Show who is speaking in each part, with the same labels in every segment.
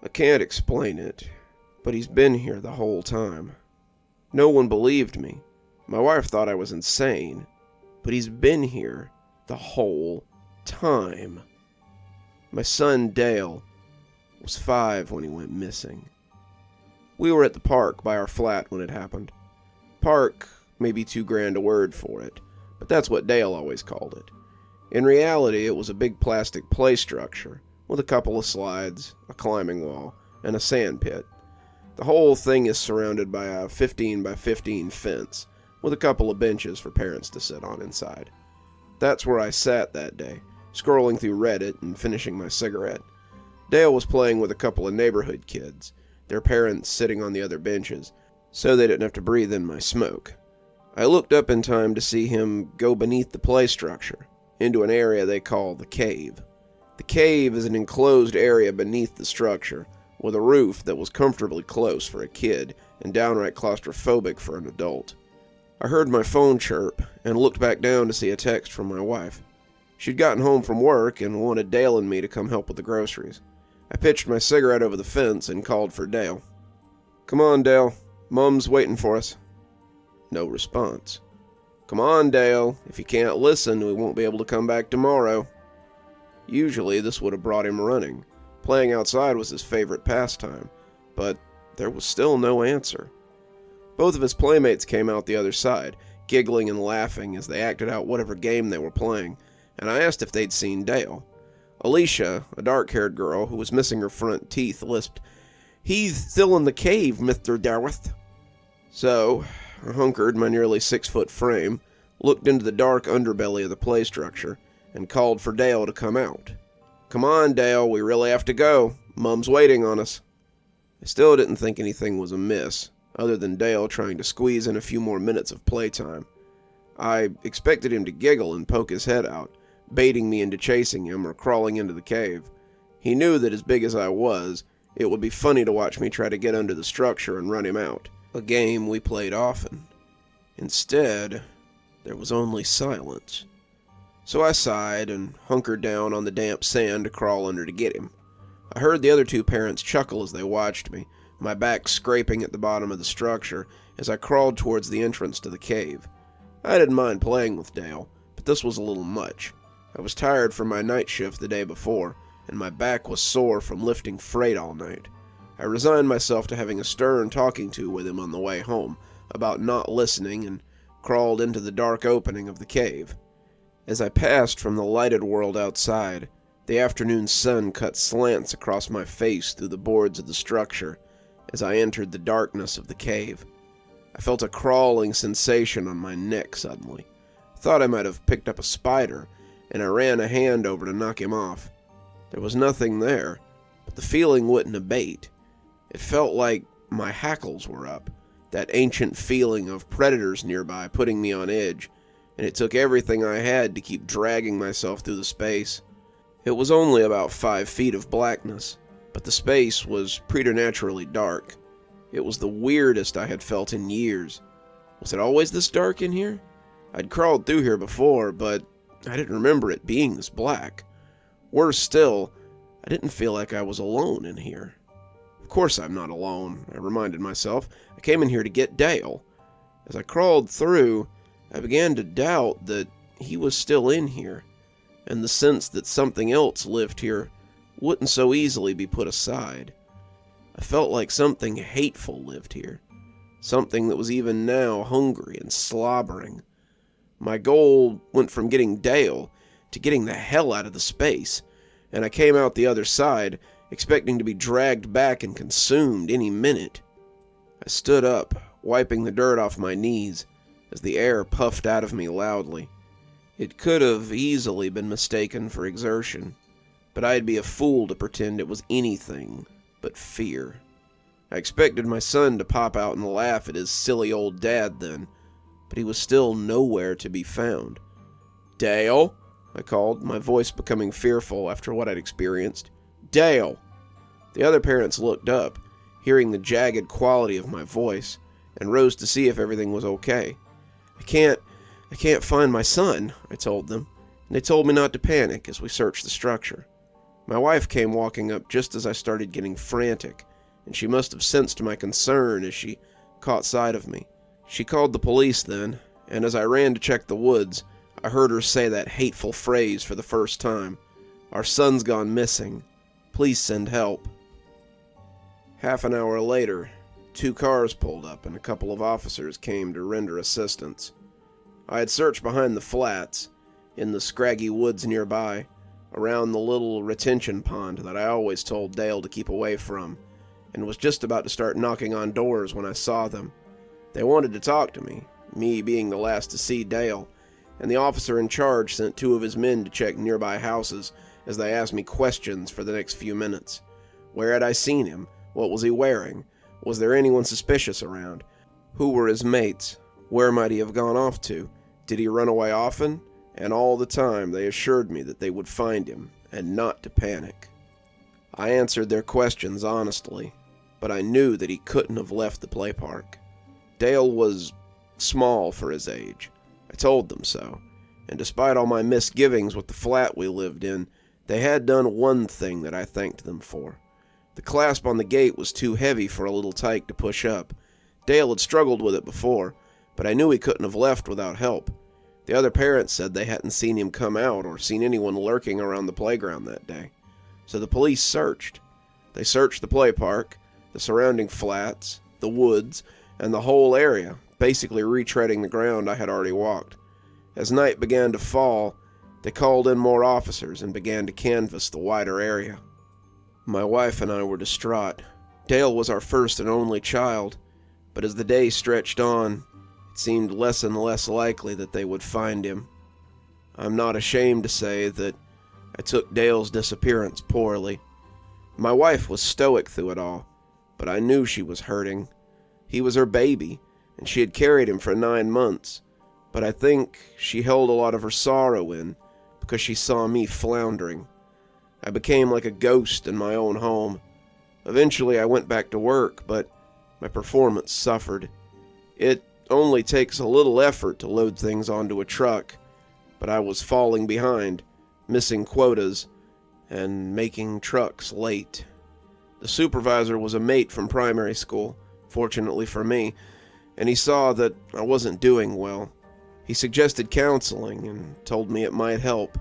Speaker 1: I can't explain it, but he's been here the whole time. No one believed me. My wife thought I was insane, but he's been here the whole time. My son, Dale, was 5 when he went missing. We were at the park by our flat when it happened. Park may be too grand a word for it, but that's what Dale always called it. In reality, it was a big plastic play structure with a couple of slides, a climbing wall, and a sand pit. The whole thing is surrounded by a 15 by 15 fence with a couple of benches for parents to sit on inside. That's where I sat that day, scrolling through Reddit and finishing my cigarette. Dale was playing with a couple of neighborhood kids, their parents sitting on the other benches, so they didn't have to breathe in my smoke. I looked up in time to see him go beneath the play structure, into an area they call the cave. The cave is an enclosed area beneath the structure, with a roof that was comfortably close for a kid and downright claustrophobic for an adult. I heard my phone chirp and looked back down to see a text from my wife. She'd gotten home from work and wanted Dale and me to come help with the groceries. I pitched my cigarette over the fence and called for Dale. "Come on, Dale. Mom's waiting for us." No response. "Come on, Dale. If you can't listen, we won't be able to come back tomorrow." Usually this would have brought him running. Playing outside was his favorite pastime, but there was still no answer. Both of his playmates came out the other side, giggling and laughing as they acted out whatever game they were playing, and I asked if they'd seen Dale. Alicia, a dark-haired girl who was missing her front teeth, lisped, "He's still in the cave, Mr. Darwith." So, I hunkered my nearly 6-foot frame, looked into the dark underbelly of the play structure, and called for Dale to come out. "Come on, Dale, we really have to go. Mom's waiting on us." I still didn't think anything was amiss, other than Dale trying to squeeze in a few more minutes of playtime. I expected him to giggle and poke his head out, baiting me into chasing him or crawling into the cave. He knew that as big as I was, it would be funny to watch me try to get under the structure and run him out, a game we played often. Instead, there was only silence. So I sighed and hunkered down on the damp sand to crawl under to get him. I heard the other 2 parents chuckle as they watched me, my back scraping at the bottom of the structure as I crawled towards the entrance to the cave. I didn't mind playing with Dale, but this was a little much. I was tired from my night shift the day before, and my back was sore from lifting freight all night. I resigned myself to having a stern talking to with him on the way home about not listening and crawled into the dark opening of the cave. As I passed from the lighted world outside, the afternoon sun cut slants across my face through the boards of the structure as I entered the darkness of the cave. I felt a crawling sensation on my neck suddenly. I thought I might have picked up a spider, and I ran a hand over to knock him off. There was nothing there, but the feeling wouldn't abate. It felt like my hackles were up, that ancient feeling of predators nearby putting me on edge, and it took everything I had to keep dragging myself through the space. It was only about 5 feet of blackness, but the space was preternaturally dark. It was the weirdest I had felt in years. Was it always this dark in here? I'd crawled through here before, but I didn't remember it being this black. Worse still, I didn't feel like I was alone in here. Of course I'm not alone, I reminded myself. I came in here to get Dale. As I crawled through, I began to doubt that he was still in here, and the sense that something else lived here wouldn't so easily be put aside. I felt like something hateful lived here, something that was even now hungry and slobbering. My goal went from getting Dale to getting the hell out of the space, and I came out the other side, expecting to be dragged back and consumed any minute. I stood up, wiping the dirt off my knees, as the air puffed out of me loudly. It could have easily been mistaken for exertion, but I'd be a fool to pretend it was anything but fear. I expected my son to pop out and laugh at his silly old dad then, but he was still nowhere to be found. "Dale?" I called, my voice becoming fearful after what I'd experienced. "Dale!" The other parents looked up, hearing the jagged quality of my voice, and rose to see if everything was okay. I can't find my son," I told them, and they told me not to panic as we searched the structure. My wife came walking up just as I started getting frantic, and she must have sensed my concern as she caught sight of me. She called the police then, and as I ran to check the woods, I heard her say that hateful phrase for the first time. "Our son's gone missing. Please send help." Half an hour later, 2 cars pulled up and a couple of officers came to render assistance. I had searched behind the flats, in the scraggy woods nearby, around the little retention pond that I always told Dale to keep away from, and was just about to start knocking on doors when I saw them. They wanted to talk to me being the last to see Dale, and the officer in charge sent 2 of his men to check nearby houses as they asked me questions for the next few minutes. Where had I seen him? What was he wearing? Was there anyone suspicious around? Who were his mates? Where might he have gone off to? Did he run away often? And all the time they assured me that they would find him, and not to panic. I answered their questions honestly, but I knew that he couldn't have left the play park. Dale was small for his age. I told them so, and despite all my misgivings with the flat we lived in, they had done one thing that I thanked them for. The clasp on the gate was too heavy for a little tyke to push up. Dale had struggled with it before, but I knew he couldn't have left without help. The other parents said they hadn't seen him come out or seen anyone lurking around the playground that day. So the police searched. They searched the play park, the surrounding flats, the woods, and the whole area, basically retreading the ground I had already walked. As night began to fall, they called in more officers and began to canvass the wider area. My wife and I were distraught. Dale was our first and only child, but as the day stretched on, it seemed less and less likely that they would find him. I'm not ashamed to say that I took Dale's disappearance poorly. My wife was stoic through it all, but I knew she was hurting. He was her baby, and she had carried him for 9 months, but I think she held a lot of her sorrow in because she saw me floundering. I became like a ghost in my own home. Eventually I went back to work, but my performance suffered. It only takes a little effort to load things onto a truck, but I was falling behind, missing quotas, and making trucks late. The supervisor was a mate from primary school, fortunately for me, and he saw that I wasn't doing well. He suggested counseling and told me it might help,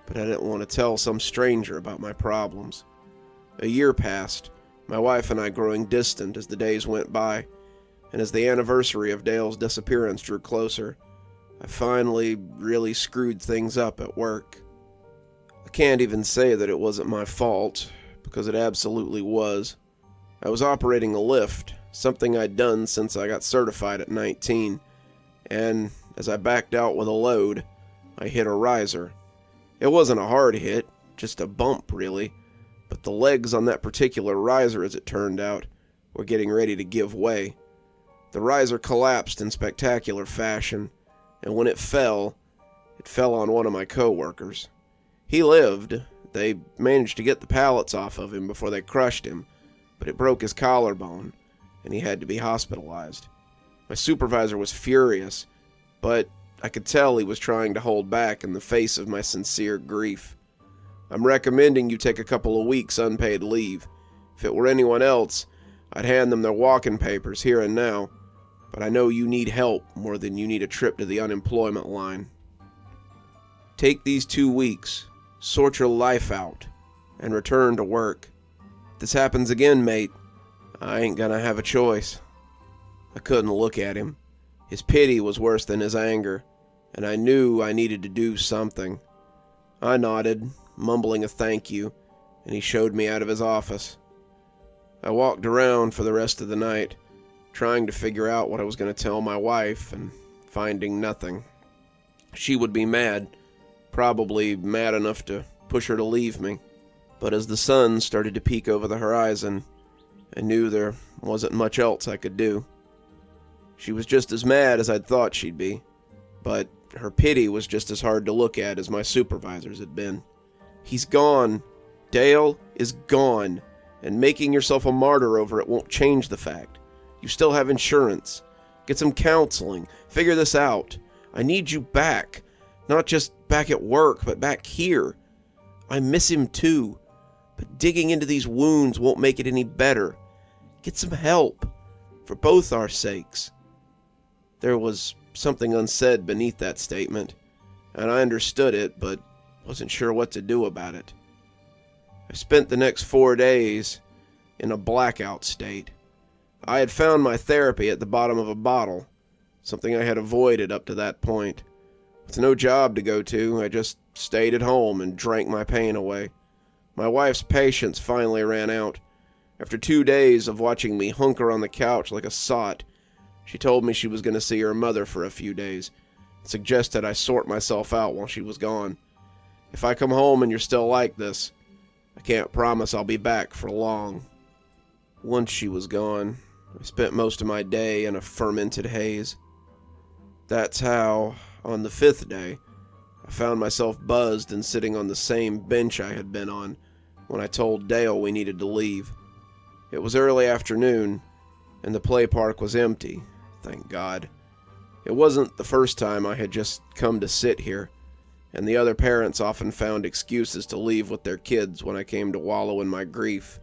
Speaker 1: but I didn't want to tell some stranger about my problems. A year passed, my wife and I growing distant as the days went by, and as the anniversary of Dale's disappearance drew closer, I finally really screwed things up at work. I can't even say that it wasn't my fault, because it absolutely was. I was operating a lift, something I'd done since I got certified at 19, and as I backed out with a load, I hit a riser. It wasn't a hard hit, just a bump really, but the legs on that particular riser, as it turned out, were getting ready to give way. The riser collapsed in spectacular fashion, and when it fell on one of my co-workers. He lived. They managed to get the pallets off of him before they crushed him, but it broke his collarbone, and he had to be hospitalized. My supervisor was furious, but I could tell he was trying to hold back in the face of my sincere grief. "I'm recommending you take a couple of weeks unpaid leave. If it were anyone else, I'd hand them their walking papers here and now, but I know you need help more than you need a trip to the unemployment line. Take these 2 weeks, sort your life out, and return to work. If this happens again, mate, I ain't gonna have a choice." I couldn't look at him. His pity was worse than his anger, and I knew I needed to do something. I nodded, mumbling a thank you, and he showed me out of his office. I walked around for the rest of the night, trying to figure out what I was going to tell my wife, and finding nothing. She would be mad, probably mad enough to push her to leave me. But as the sun started to peek over the horizon, I knew there wasn't much else I could do. She was just as mad as I'd thought she'd be, but her pity was just as hard to look at as my supervisor's had been. He's gone. Dale is gone, and making yourself a martyr over it won't change the fact. You still have insurance. Get some counseling. Figure this out. I need you back. Not just back at work, but back here. I miss him too. But digging into these wounds won't make it any better. Get some help, for both our sakes." There was something unsaid beneath that statement, and I understood it, but wasn't sure what to do about it. I spent the next 4 days in a blackout state. I had found my therapy at the bottom of a bottle, something I had avoided up to that point. With no job to go to, I just stayed at home and drank my pain away. My wife's patience finally ran out. After 2 days of watching me hunker on the couch like a sot, she told me she was going to see her mother for a few days, and suggested I sort myself out while she was gone. "If I come home and you're still like this, I can't promise I'll be back for long." Once she was gone, I spent most of my day in a fermented haze. That's how, on the 5th day, I found myself buzzed and sitting on the same bench I had been on when I told Dale we needed to leave. It was early afternoon, and the play park was empty, thank God. It wasn't the first time I had just come to sit here, and the other parents often found excuses to leave with their kids when I came to wallow in my grief.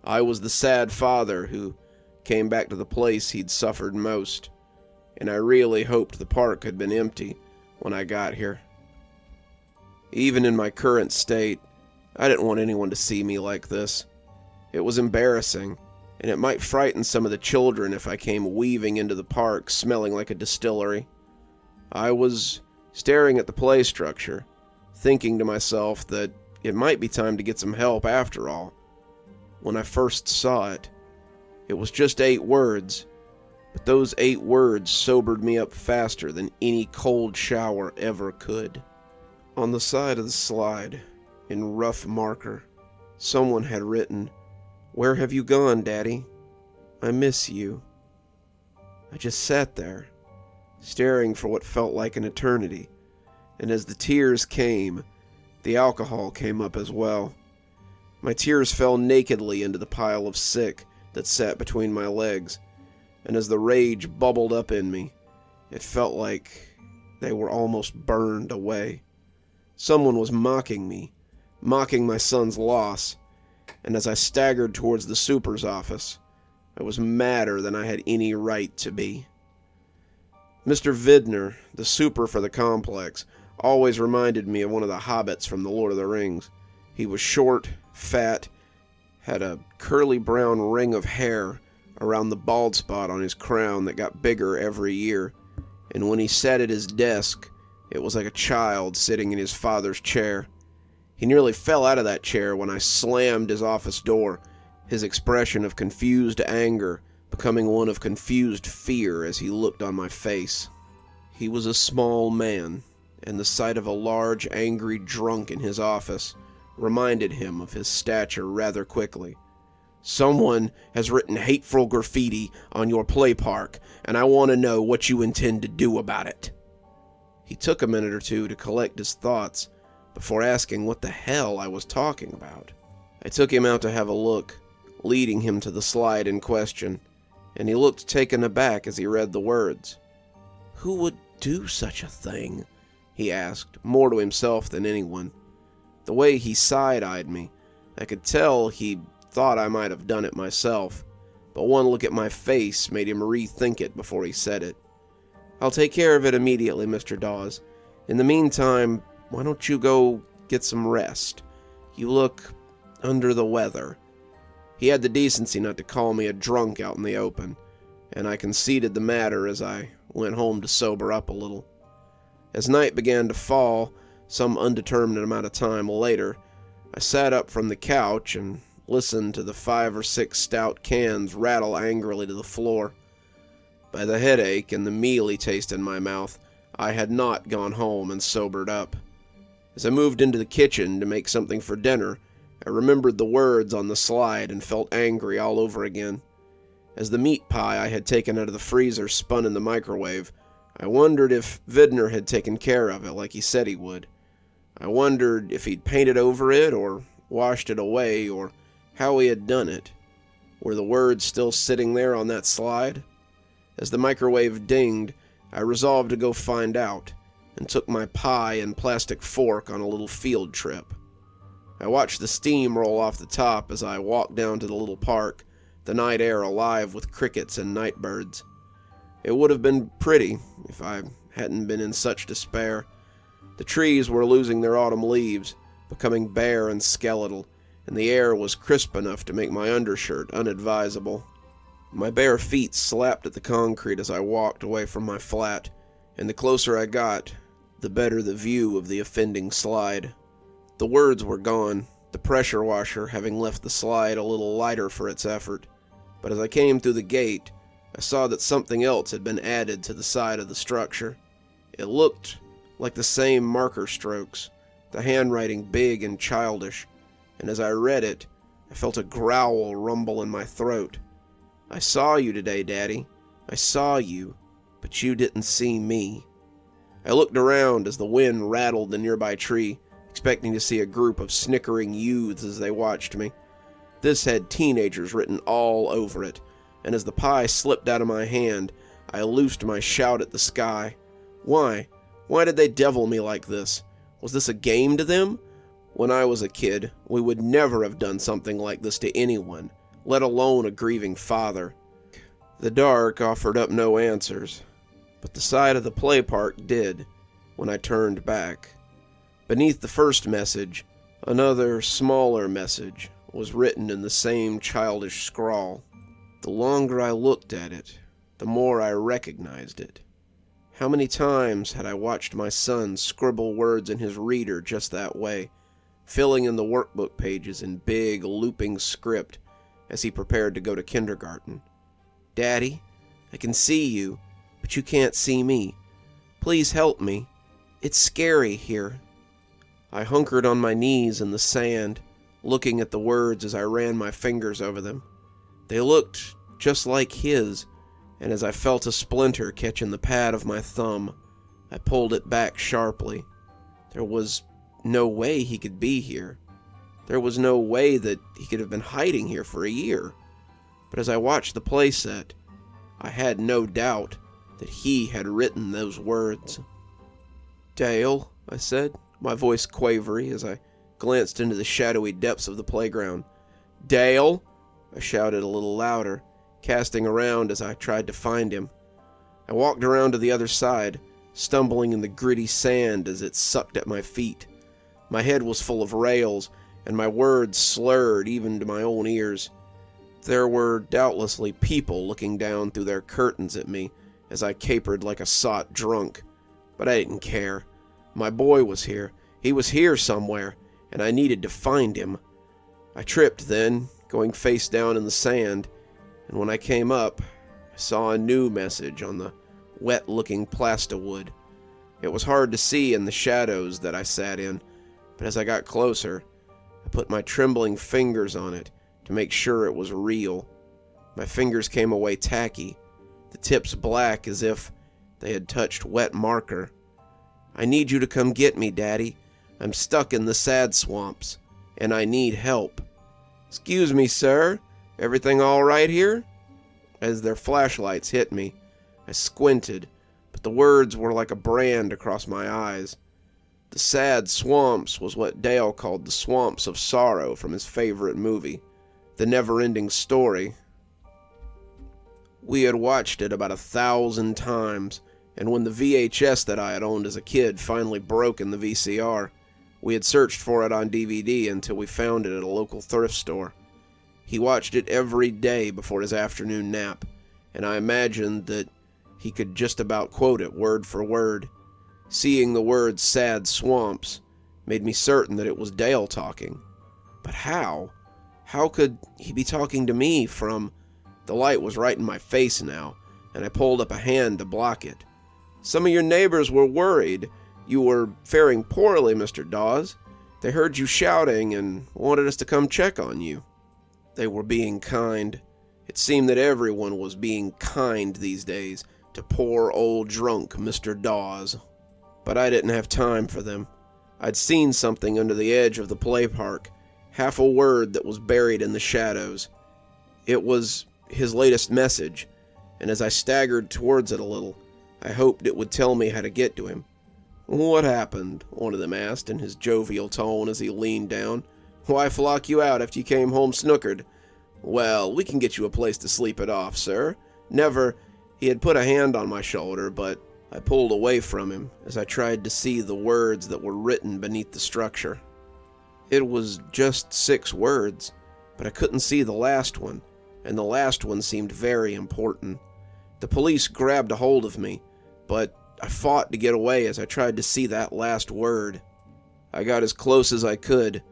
Speaker 1: I was the sad father who came back to the place he'd suffered most, and I really hoped the park had been empty when I got here. Even in my current state, I didn't want anyone to see me like this. It was embarrassing, and it might frighten some of the children if I came weaving into the park smelling like a distillery. I was staring at the play structure, thinking to myself that it might be time to get some help after all. When I first saw it, it was just 8 words, but those 8 words sobered me up faster than any cold shower ever could. On the side of the slide, in rough marker, someone had written, "Where have you gone, Daddy? I miss you." I just sat there, staring for what felt like an eternity, and as the tears came, the alcohol came up as well. My tears fell nakedly into the pile of sick that sat between my legs, and as the rage bubbled up in me, it felt like they were almost burned away. Someone was mocking me, mocking my son's loss, and as I staggered towards the super's office, I was madder than I had any right to be. Mr. Vidner, the super for the complex, always reminded me of one of the hobbits from The Lord of the Rings. He was short, fat, had a curly brown ring of hair around the bald spot on his crown that got bigger every year, and when he sat at his desk, it was like a child sitting in his father's chair. He nearly fell out of that chair when I slammed his office door, his expression of confused anger becoming one of confused fear as he looked on my face. He was a small man, and the sight of a large, angry drunk in his office reminded him of his stature rather quickly. "Someone has written hateful graffiti on your play park, and I want to know what you intend to do about it." He took a minute or two to collect his thoughts before asking what the hell I was talking about. I took him out to have a look, leading him to the slide in question, and he looked taken aback as he read the words. "Who would do such a thing?" he asked, more to himself than anyone. The way he side-eyed me, I could tell he thought I might have done it myself, but one look at my face made him rethink it before he said it. "I'll take care of it immediately, Mr. Dawes. In the meantime, why don't you go get some rest? You look under the weather." He had the decency not to call me a drunk out in the open, and I conceded the matter as I went home to sober up a little. As night began to fall, some undetermined amount of time later, I sat up from the couch and listened to the 5 or 6 stout cans rattle angrily to the floor. By the headache and the mealy taste in my mouth, I had not gone home and sobered up. As I moved into the kitchen to make something for dinner, I remembered the words on the slide and felt angry all over again. As the meat pie I had taken out of the freezer spun in the microwave, I wondered if Vidner had taken care of it like he said he would. I wondered if he'd painted over it or washed it away or how he had done it. Were the words still sitting there on that slide? As the microwave dinged, I resolved to go find out, and took my pie and plastic fork on a little field trip. I watched the steam roll off the top as I walked down to the little park, the night air alive with crickets and nightbirds. It would have been pretty if I hadn't been in such despair. The trees were losing their autumn leaves, becoming bare and skeletal, and the air was crisp enough to make my undershirt unadvisable. My bare feet slapped at the concrete as I walked away from my flat, and the closer I got, the better the view of the offending slide. The words were gone, the pressure washer having left the slide a little lighter for its effort, but as I came through the gate, I saw that something else had been added to the side of the structure. It looked like the same marker strokes, the handwriting big and childish, and as I read it, I felt a growl rumble in my throat. I saw you today, Daddy. I saw you, but you didn't see me. I looked around as the wind rattled the nearby tree, expecting to see a group of snickering youths as they watched me. This had teenagers written all over it, and as the pie slipped out of my hand, I loosed my shout at the sky. Why? Why did they devil me like this? Was this a game to them? When I was a kid, we would never have done something like this to anyone, let alone a grieving father. The dark offered up no answers, but the side of the play park did when I turned back. Beneath the first message, another, smaller message was written in the same childish scrawl. The longer I looked at it, the more I recognized it. How many times had I watched my son scribble words in his reader just that way, filling in the workbook pages in big, looping script as he prepared to go to kindergarten. Daddy, I can see you, but you can't see me. Please help me. It's scary here. I hunkered on my knees in the sand, looking at the words as I ran my fingers over them. They looked just like his, and as I felt a splinter catch in the pad of my thumb, I pulled it back sharply. There was no way he could be here. There was no way that he could have been hiding here for a year. But as I watched the playset, I had no doubt that he had written those words. Dale, I said, my voice quavery as I glanced into the shadowy depths of the playground. Dale, I shouted a little louder, casting around as I tried to find him. I walked around to the other side, stumbling in the gritty sand as it sucked at my feet. My head was full of rails, and my words slurred even to my own ears. There were doubtlessly people looking down through their curtains at me as I capered like a sot drunk, but I didn't care. My boy was here. He was here somewhere, and I needed to find him. I tripped then, going face down in the sand, and when I came up, I saw a new message on the wet-looking plasterwood. It was hard to see in the shadows that I sat in, but as I got closer, I put my trembling fingers on it to make sure it was real. My fingers came away tacky, the tips black as if they had touched wet marker. I need you to come get me, Daddy. I'm stuck in the sad swamps, and I need help. Excuse me, sir. Everything all right here? As their flashlights hit me, I squinted, but the words were like a brand across my eyes. The sad swamps was what Dale called the swamps of sorrow from his favorite movie, The Never-Ending Story. We had watched it about 1,000 times, and when the VHS that I had owned as a kid finally broke in the VCR, we had searched for it on DVD until we found it at a local thrift store. He watched it every day before his afternoon nap, and I imagined that he could just about quote it word for word. Seeing the words sad swamps made me certain that it was Dale talking. But how? How could he be talking to me from... The light was right in my face now, and I pulled up a hand to block it. Some of your neighbors were worried. You were faring poorly, Mr. Dawes. They heard you shouting and wanted us to come check on you. They were being kind. It seemed that everyone was being kind these days to poor old drunk Mr. Dawes. But I didn't have time for them. I'd seen something under the edge of the play park, half a word that was buried in the shadows. It was his latest message, and as I staggered towards it a little, I hoped it would tell me how to get to him. What happened? One of them asked in his jovial tone as he leaned down, Why flock you out after you came home snookered? Well, we can get you a place to sleep it off, sir. Never. He had put a hand on my shoulder, but I pulled away from him as I tried to see the words that were written beneath the structure. It was just 6 words, but I couldn't see the last one, and the last one seemed very important. The police grabbed a hold of me, but I fought to get away as I tried to see that last word. I got as close as I could,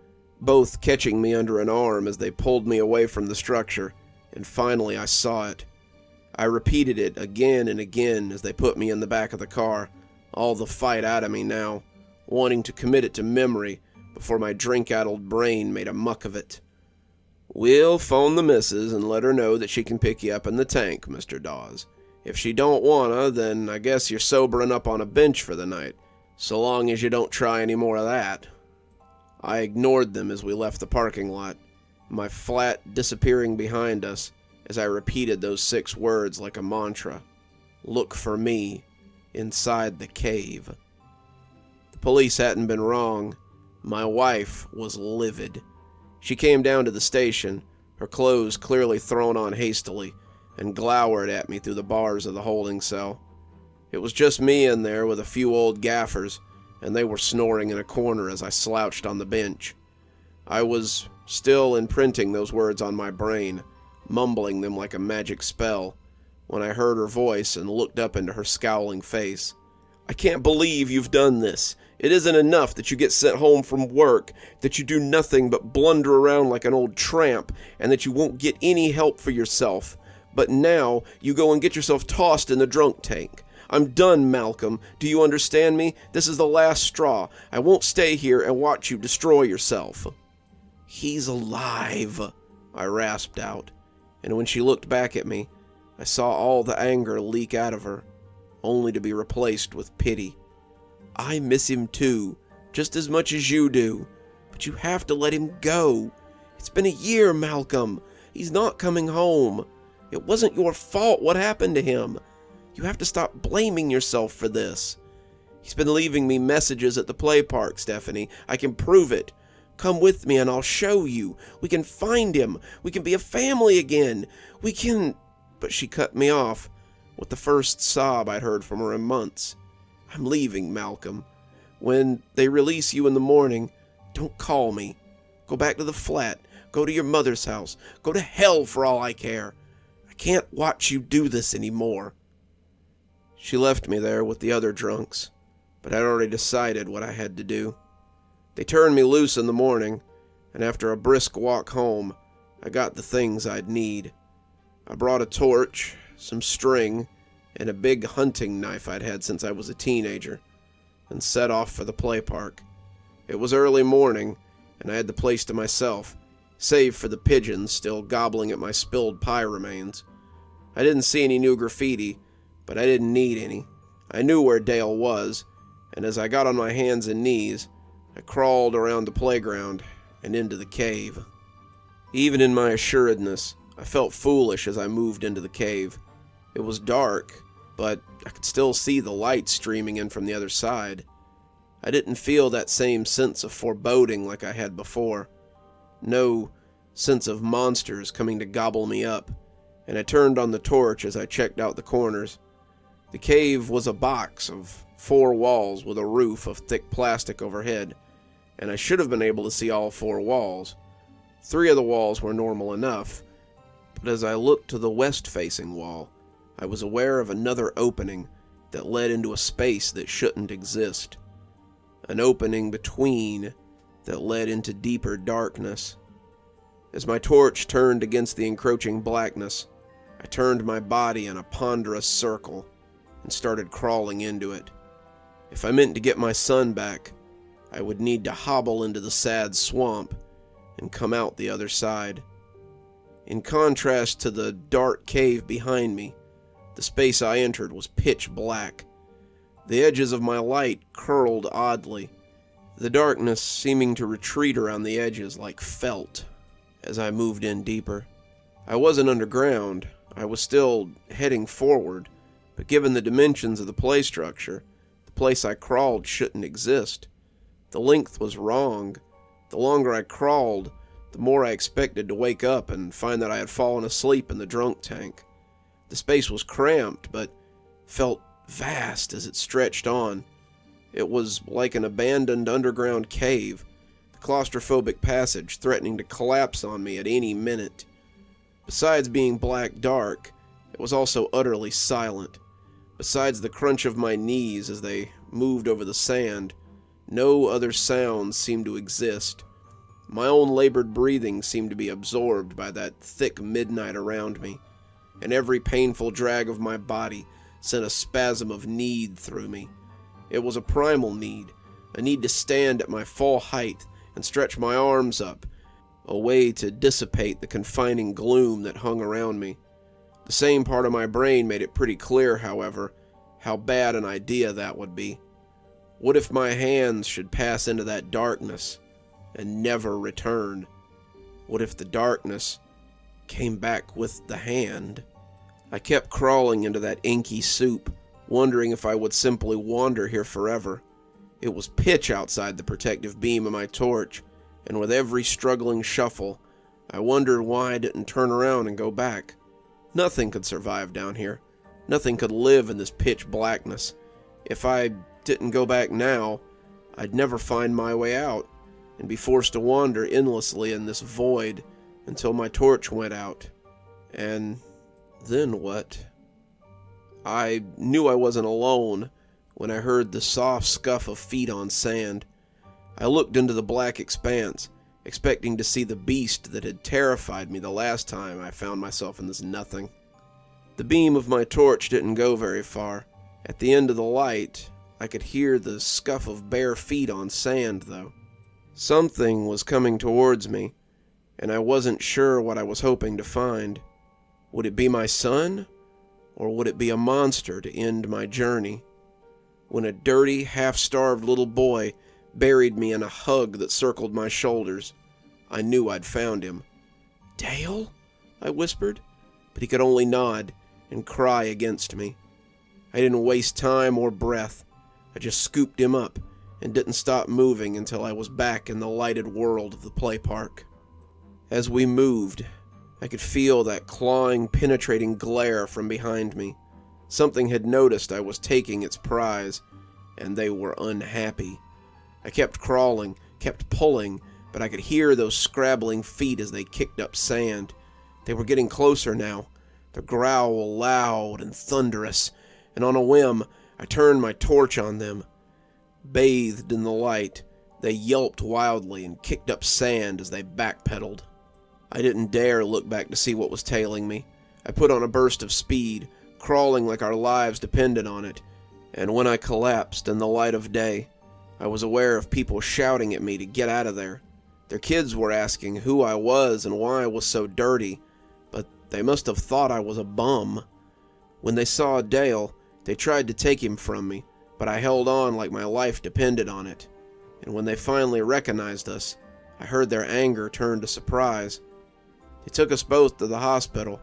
Speaker 1: both catching me under an arm as they pulled me away from the structure, and finally I saw it. I repeated it again and again as they put me in the back of the car, all the fight out of me now, wanting to commit it to memory before my drink-addled brain made a muck of it. We'll phone the missus and let her know that she can pick you up in the tank, Mr. Dawes. If she don't wanna, then I guess you're sobering up on a bench for the night, so long as you don't try any more of that. I ignored them as we left the parking lot, my flat disappearing behind us as I repeated those 6 words like a mantra. Look for me inside the cave. The police hadn't been wrong. My wife was livid. She came down to the station, her clothes clearly thrown on hastily, and glowered at me through the bars of the holding cell. It was just me in there with a few old gaffers, and they were snoring in a corner as I slouched on the bench. I was still imprinting those words on my brain, mumbling them like a magic spell, when I heard her voice and looked up into her scowling face. I can't believe you've done this. It isn't enough that you get sent home from work, that you do nothing but blunder around like an old tramp, and that you won't get any help for yourself. But now you go and get yourself tossed in the drunk tank. I'm done, Malcolm. Do you understand me? This is the last straw. I won't stay here and watch you destroy yourself. He's alive, I rasped out, and when she looked back at me, I saw all the anger leak out of her, only to be replaced with pity. I miss him too, just as much as you do, but you have to let him go. It's been a year, Malcolm. He's not coming home. It wasn't your fault what happened to him. You have to stop blaming yourself for this. He's been leaving me messages at the play park, Stephanie. I can prove it. Come with me and I'll show you. We can find him. We can be a family again. We can... But she cut me off with the first sob I'd heard from her in months. I'm leaving, Malcolm. When they release you in the morning, don't call me. Go back to the flat. Go to your mother's house. Go to hell for all I care. I can't watch you do this anymore. She left me there with the other drunks, but I'd already decided what I had to do. They turned me loose in the morning, and after a brisk walk home, I got the things I'd need. I brought a torch, some string, and a big hunting knife I'd had since I was a teenager, and set off for the play park. It was early morning, and I had the place to myself, save for the pigeons still gobbling at my spilled pie remains. I didn't see any new graffiti, but I didn't need any. I knew where Dale was, and as I got on my hands and knees, I crawled around the playground and into the cave. Even in my assuredness, I felt foolish as I moved into the cave. It was dark, but I could still see the light streaming in from the other side. I didn't feel that same sense of foreboding like I had before. No sense of monsters coming to gobble me up, and I turned on the torch as I checked out the corners. The cave was a box of 4 walls with a roof of thick plastic overhead, and I should have been able to see all 4 walls. 3 of the walls were normal enough, but as I looked to the west-facing wall, I was aware of another opening that led into a space that shouldn't exist. An opening between that led into deeper darkness. As my torch turned against the encroaching blackness, I turned my body in a ponderous circle and started crawling into it. If I meant to get my son back, I would need to hobble into the sad swamp and come out the other side. In contrast to the dark cave behind me, the space I entered was pitch black. The edges of my light curled oddly, the darkness seeming to retreat around the edges like felt as I moved in deeper. I wasn't underground. I was still heading forward, but given the dimensions of the play structure, the place I crawled shouldn't exist. The length was wrong. The longer I crawled, the more I expected to wake up and find that I had fallen asleep in the drunk tank. The space was cramped, but felt vast as it stretched on. It was like an abandoned underground cave, the claustrophobic passage threatening to collapse on me at any minute. Besides being black dark, it was also utterly silent. Besides the crunch of my knees as they moved over the sand, no other sounds seemed to exist. My own labored breathing seemed to be absorbed by that thick midnight around me, and every painful drag of my body sent a spasm of need through me. It was a primal need, a need to stand at my full height and stretch my arms up, a way to dissipate the confining gloom that hung around me. The same part of my brain made it pretty clear, however, how bad an idea that would be. What if my hands should pass into that darkness and never return? What if the darkness came back with the hand? I kept crawling into that inky soup, wondering if I would simply wander here forever. It was pitch outside the protective beam of my torch, and with every struggling shuffle, I wondered why I didn't turn around and go back. Nothing could survive down here. Nothing could live in this pitch blackness. If I didn't go back now, I'd never find my way out, and be forced to wander endlessly in this void until my torch went out. And then what? I knew I wasn't alone when I heard the soft scuff of feet on sand. I looked into the black expanse, expecting to see the beast that had terrified me the last time I found myself in this nothing. The beam of my torch didn't go very far. At the end of the light, I could hear the scuff of bare feet on sand, though. Something was coming towards me, and I wasn't sure what I was hoping to find. Would it be my son, or would it be a monster to end my journey? When a dirty, half-starved little boy buried me in a hug that circled my shoulders, I knew I'd found him. "Dale?" I whispered, but he could only nod and cry against me. I didn't waste time or breath. I just scooped him up and didn't stop moving until I was back in the lighted world of the play park. As we moved, I could feel that clawing, penetrating glare from behind me. Something had noticed I was taking its prize, and they were unhappy. I kept crawling, kept pulling, but I could hear those scrabbling feet as they kicked up sand. They were getting closer now, their growl loud and thunderous, and on a whim, I turned my torch on them. Bathed in the light, they yelped wildly and kicked up sand as they backpedaled. I didn't dare look back to see what was tailing me. I put on a burst of speed, crawling like our lives depended on it, and when I collapsed in the light of day, I was aware of people shouting at me to get out of there. Their kids were asking who I was and why I was so dirty, but they must have thought I was a bum. When they saw Dale, they tried to take him from me, but I held on like my life depended on it. And when they finally recognized us, I heard their anger turn to surprise. They took us both to the hospital,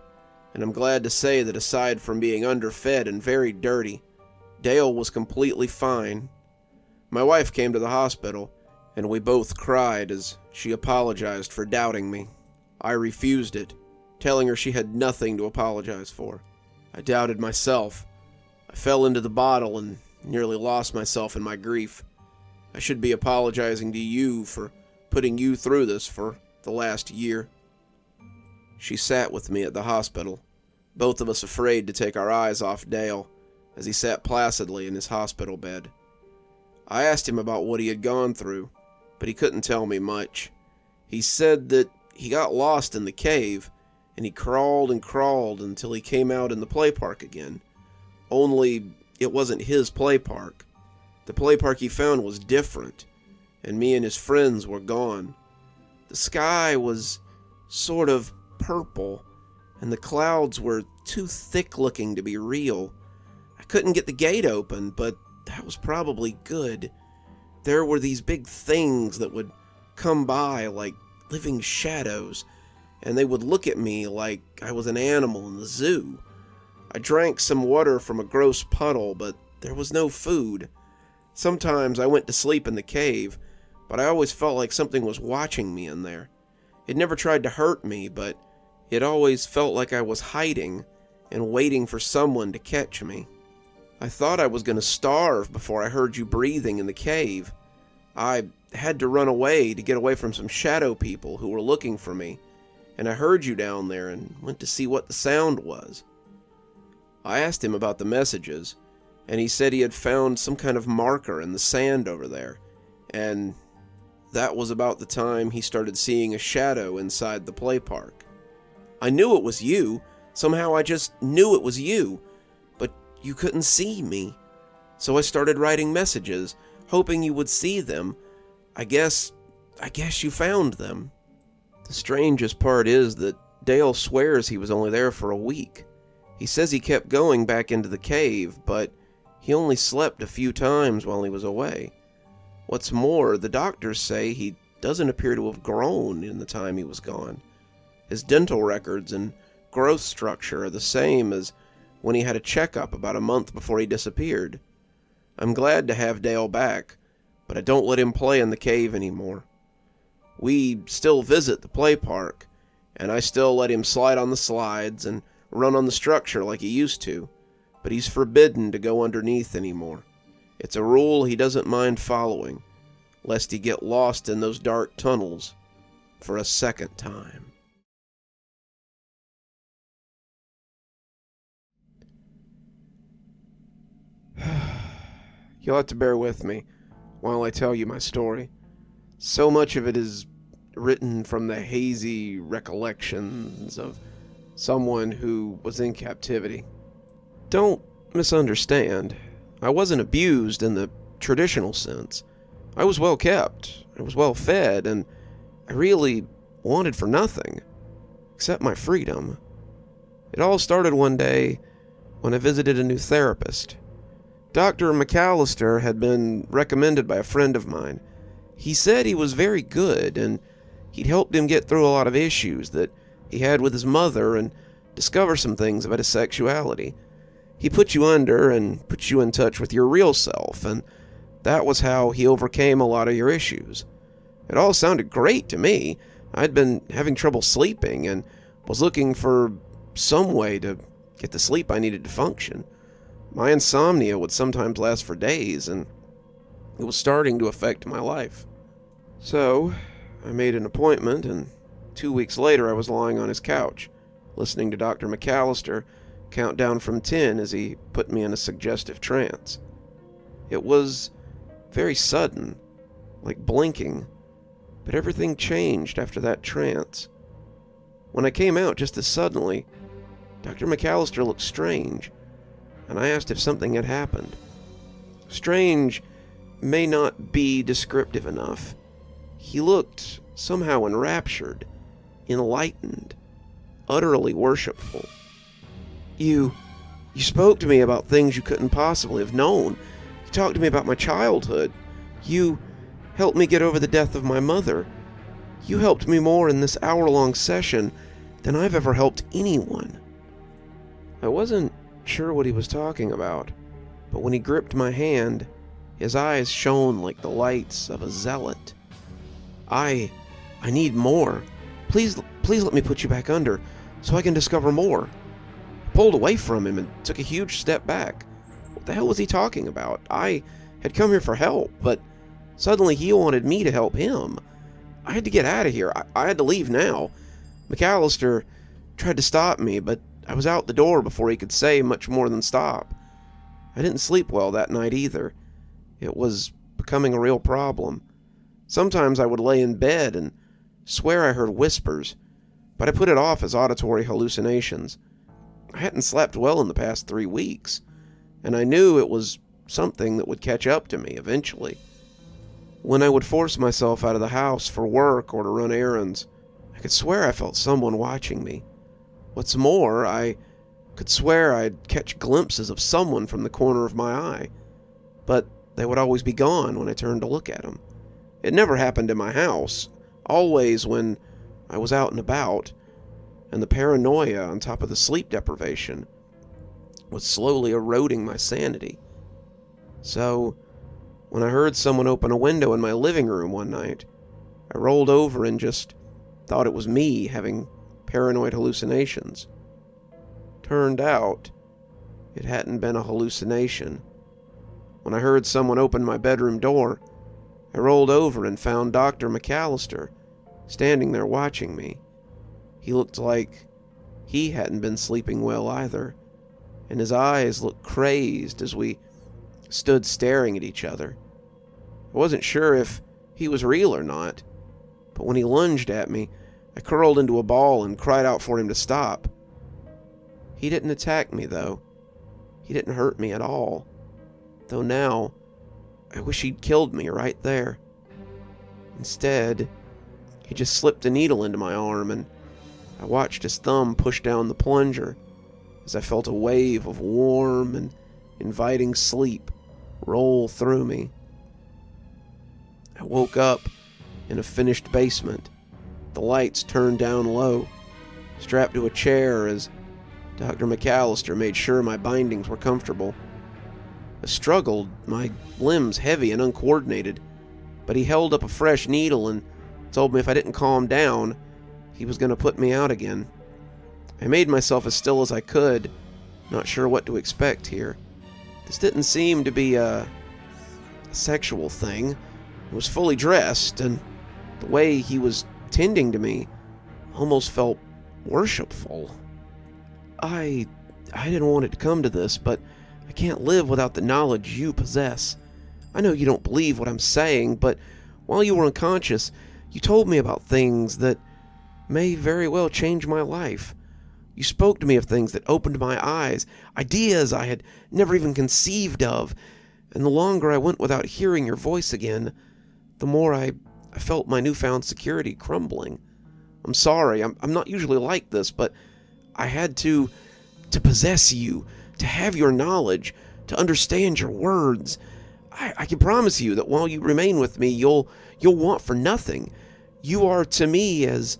Speaker 1: and I'm glad to say that aside from being underfed and very dirty, Dale was completely fine. My wife came to the hospital, and we both cried as she apologized for doubting me. I refused it, telling her she had nothing to apologize for. I doubted myself. I fell into the bottle and nearly lost myself in my grief. I should be apologizing to you for putting you through this for the last year. She sat with me at the hospital, both of us afraid to take our eyes off Dale as he sat placidly in his hospital bed. I asked him about what he had gone through, but he couldn't tell me much. He said that he got lost in the cave, and he crawled and crawled until he came out in the play park again. Only it wasn't his play park. The play park he found was different, and me and his friends were gone. The sky was sort of purple, and the clouds were too thick-looking to be real. I couldn't get the gate open, but that was probably good. There were these big things that would come by like living shadows, and they would look at me like I was an animal in the zoo. I drank some water from a gross puddle, but there was no food. Sometimes I went to sleep in the cave, but I always felt like something was watching me in there. It never tried to hurt me, but it always felt like I was hiding and waiting for someone to catch me. I thought I was going to starve before I heard you breathing in the cave. I had to run away to get away from some shadow people who were looking for me, and I heard you down there and went to see what the sound was. I asked him about the messages, and he said he had found some kind of marker in the sand over there, and that was about the time he started seeing a shadow inside the play park. I knew it was you. Somehow I just knew it was you, but you couldn't see me. So I started writing messages, hoping you would see them. I guess you found them. The strangest part is that Dale swears he was only there for a week. He says he kept going back into the cave, but he only slept a few times while he was away. What's more, the doctors say he doesn't appear to have grown in the time he was gone. His dental records and growth structure are the same as when he had a checkup about a month before he disappeared. I'm glad to have Dale back, but I don't let him play in the cave anymore. We still visit the play park, and I still let him slide on the slides and run on the structure like he used to, but he's forbidden to go underneath anymore. It's a rule he doesn't mind following, lest he get lost in those dark tunnels for a second time. You'll have to bear with me while I tell you my story. So much of it is written from the hazy recollections of someone who was in captivity. Don't misunderstand. I wasn't abused in the traditional sense. I was well kept, I was well fed, and I really wanted for nothing, except my freedom. It all started one day when I visited a new therapist. Dr. McAllister had been recommended by a friend of mine. He said he was very good, and he'd helped him get through a lot of issues that he had with his mother and discover some things about his sexuality. He put you under and put you in touch with your real self, and that was how he overcame a lot of your issues. It all sounded great to me. I'd been having trouble sleeping and was looking for some way to get the sleep I needed to function. My insomnia would sometimes last for days, and it was starting to affect my life. So, I made an appointment, and 2 weeks later I was lying on his couch, listening to Dr. McAllister count down from 10 as he put me in a suggestive trance. It was very sudden, like blinking, but everything changed after that trance. When I came out just as suddenly, Dr. McAllister looked strange, and I asked if something had happened. Strange may not be descriptive enough. He looked somehow enraptured, enlightened, utterly worshipful. You spoke to me about things you couldn't possibly have known. You talked to me about my childhood. You helped me get over the death of my mother. You helped me more in this hour-long session than I've ever helped anyone. I wasn't sure what he was talking about, but when he gripped my hand, his eyes shone like the lights of a zealot. I need more. Please let me put you back under, so I can discover more. I pulled away from him and took a huge step back. What the hell was he talking about? I had come here for help, but suddenly he wanted me to help him. I had to get out of here. I had to leave now. McAllister tried to stop me, but I was out the door before he could say much more than stop. I didn't sleep well that night either. It was becoming a real problem. Sometimes I would lay in bed and swear I heard whispers, but I put it off as auditory hallucinations. I hadn't slept well in the past 3 weeks, and I knew it was something that would catch up to me eventually. When I would force myself out of the house for work or to run errands, I could swear I felt someone watching me. What's more, I could swear I'd catch glimpses of someone from the corner of my eye, but they would always be gone when I turned to look at them. It never happened in my house, always when I was out and about, and the paranoia on top of the sleep deprivation was slowly eroding my sanity. So, when I heard someone open a window in my living room one night. I rolled over and just thought it was me having paranoid hallucinations. Turned out, it hadn't been a hallucination. When I heard someone open my bedroom door, I rolled over and found Dr. McAllister standing there watching me. He looked like he hadn't been sleeping well either, and his eyes looked crazed as we stood staring at each other. I wasn't sure if he was real or not, but when he lunged at me, I curled into a ball and cried out for him to stop. He didn't attack me, though. He didn't hurt me at all. Though now, I wish he'd killed me right there. Instead, he just slipped a needle into my arm, and I watched his thumb push down the plunger as I felt a wave of warm and inviting sleep roll through me. I woke up in a finished basement, the lights turned down low, strapped to a chair as Dr. McAllister made sure my bindings were comfortable. I struggled, my limbs heavy and uncoordinated, but he held up a fresh needle and told me if I didn't calm down, he was going to put me out again. I made myself as still as I could, not sure what to expect here. This didn't seem to be a sexual thing. I was fully dressed, and the way he was tending to me almost felt worshipful. I didn't want it to come to this, but I can't live without the knowledge you possess. I know you don't believe what I'm saying, but while you were unconscious, you told me about things that may very well change my life. You spoke to me of things that opened my eyes, ideas I had never even conceived of, and the longer I went without hearing your voice again, the more I felt my newfound security crumbling. I'm sorry, I'm not usually like this, but I had to possess you, to have your knowledge, to understand your words. I can promise you that while you remain with me, you'll want for nothing. You are to me as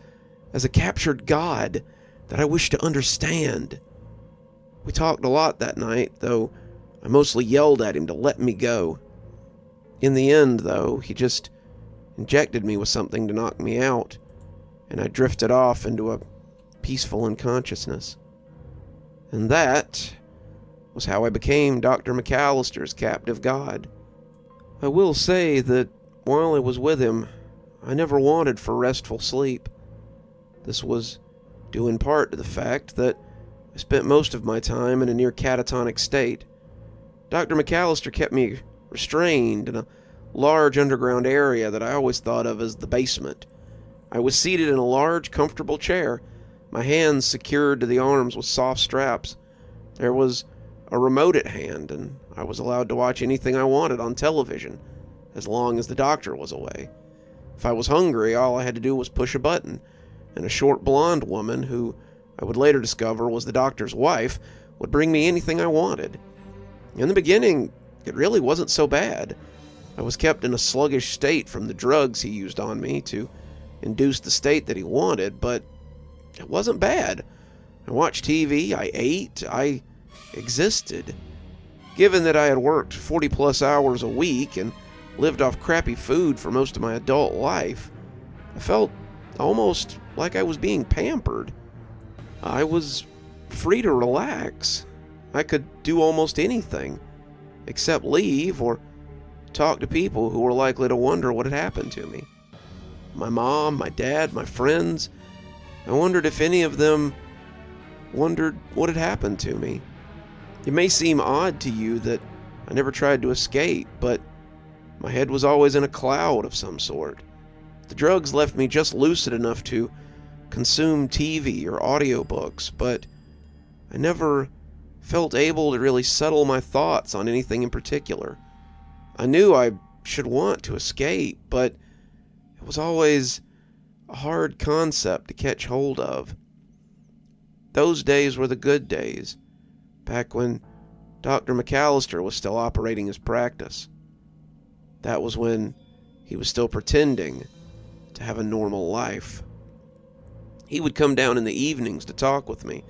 Speaker 1: a captured god that I wish to understand. We talked a lot that night, though I mostly yelled at him to let me go. In the end, though, he just injected me with something to knock me out, and I drifted off into a peaceful unconsciousness. And that was how I became Dr. McAllister's captive god. I will say that while I was with him, I never wanted for restful sleep. This was due in part to the fact that I spent most of my time in a near catatonic state. Dr. McAllister kept me restrained in a large underground area that I always thought of as the basement. I was seated in a large, comfortable chair, my hands secured to the arms with soft straps. There was a remote at hand, and I was allowed to watch anything I wanted on television, as long as the doctor was away. If I was hungry, all I had to do was push a button, and a short blonde woman, who I would later discover was the doctor's wife, would bring me anything I wanted. In the beginning, it really wasn't so bad. I was kept in a sluggish state from the drugs he used on me to induce the state that he wanted, but it wasn't bad. I watched TV, I ate, I existed. Given that I had worked 40-plus hours a week and lived off crappy food for most of my adult life, I felt almost like I was being pampered. I was free to relax. I could do almost anything, except leave or talk to people who were likely to wonder what had happened to me. My mom, my dad, my friends. I wondered if any of them wondered what had happened to me. It may seem odd to you that I never tried to escape, but my head was always in a cloud of some sort. The drugs left me just lucid enough to consume TV or audiobooks, but I never felt able to really settle my thoughts on anything in particular. I knew I should want to escape, but it was always a hard concept to catch hold of. Those days were the good days, back when Dr. McAllister was still operating his practice. That was when he was still pretending to have a normal life. He would come down in the evenings to talk with me,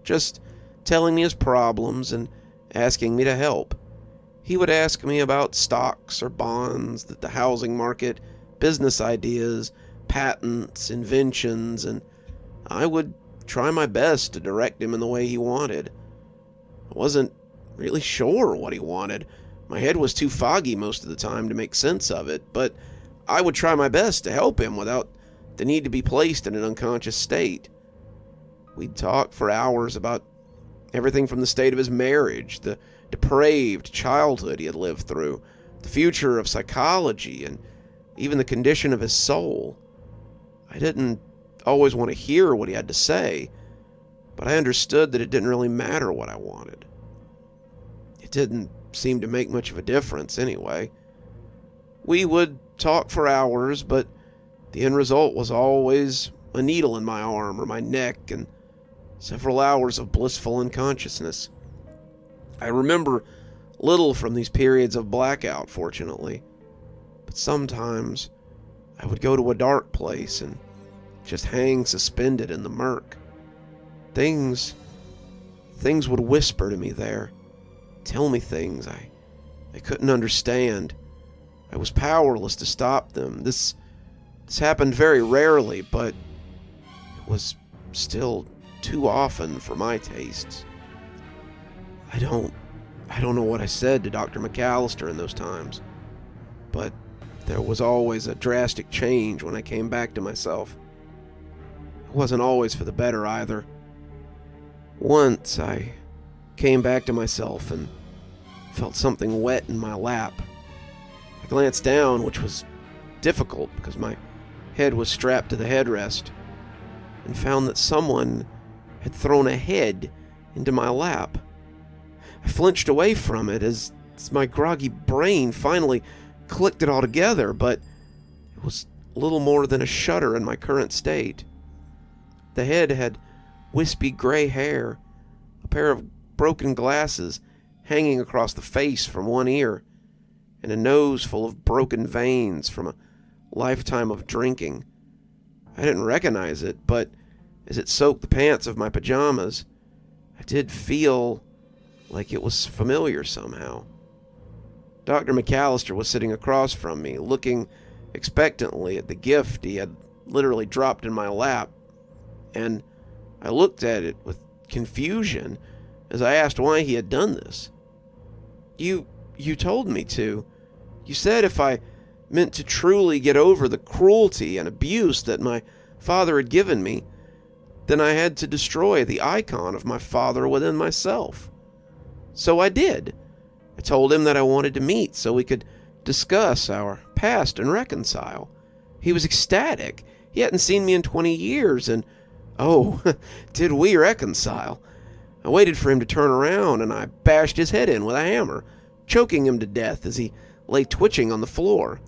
Speaker 1: just telling me his problems and asking me to help. He would ask me about stocks or bonds, the housing market, business ideas, patents, inventions, and I would try my best to direct him in the way he wanted. I wasn't really sure what he wanted. My head was too foggy most of the time to make sense of it, but I would try my best to help him without the need to be placed in an unconscious state. We'd talk for hours about everything from the state of his marriage, the depraved childhood he had lived through, the future of psychology, and even the condition of his soul. I didn't always want to hear what he had to say, but I understood that it didn't really matter what I wanted. It didn't seem to make much of a difference anyway. We would talk for hours, but the end result was always a needle in my arm or my neck and several hours of blissful unconsciousness. I remember little from these periods of blackout, fortunately, but sometimes I would go to a dark place and just hang suspended in the murk. Things would whisper to me there, tell me things I couldn't understand. I was powerless to stop them. This happened very rarely, but it was still too often for my tastes. I don't know what I said to Dr. McAllister in those times, but there was always a drastic change when I came back to myself. It wasn't always for the better either. Once I came back to myself and felt something wet in my lap. I glanced down, which was difficult because my head was strapped to the headrest, and found that someone had thrown a head into my lap. I flinched away from it as my groggy brain finally clicked it all together, but it was little more than a shudder in my current state. The head had wispy gray hair, a pair of broken glasses hanging across the face from one ear, and a nose full of broken veins from a lifetime of drinking. I didn't recognize it, but as it soaked the pants of my pajamas, I did feel like it was familiar somehow. Dr. McAllister was sitting across from me, looking expectantly at the gift he had literally dropped in my lap, and I looked at it with confusion as I asked why he had done this. You told me to. You said if I meant to truly get over the cruelty and abuse that my father had given me, then I had to destroy the icon of my father within myself. So I did. I told him that I wanted to meet so we could discuss our past and reconcile. He was ecstatic. He hadn't seen me in 20 years, and oh, did we reconcile. I waited for him to turn around, and I bashed his head in with a hammer, choking him to death as he lay twitching on the floor.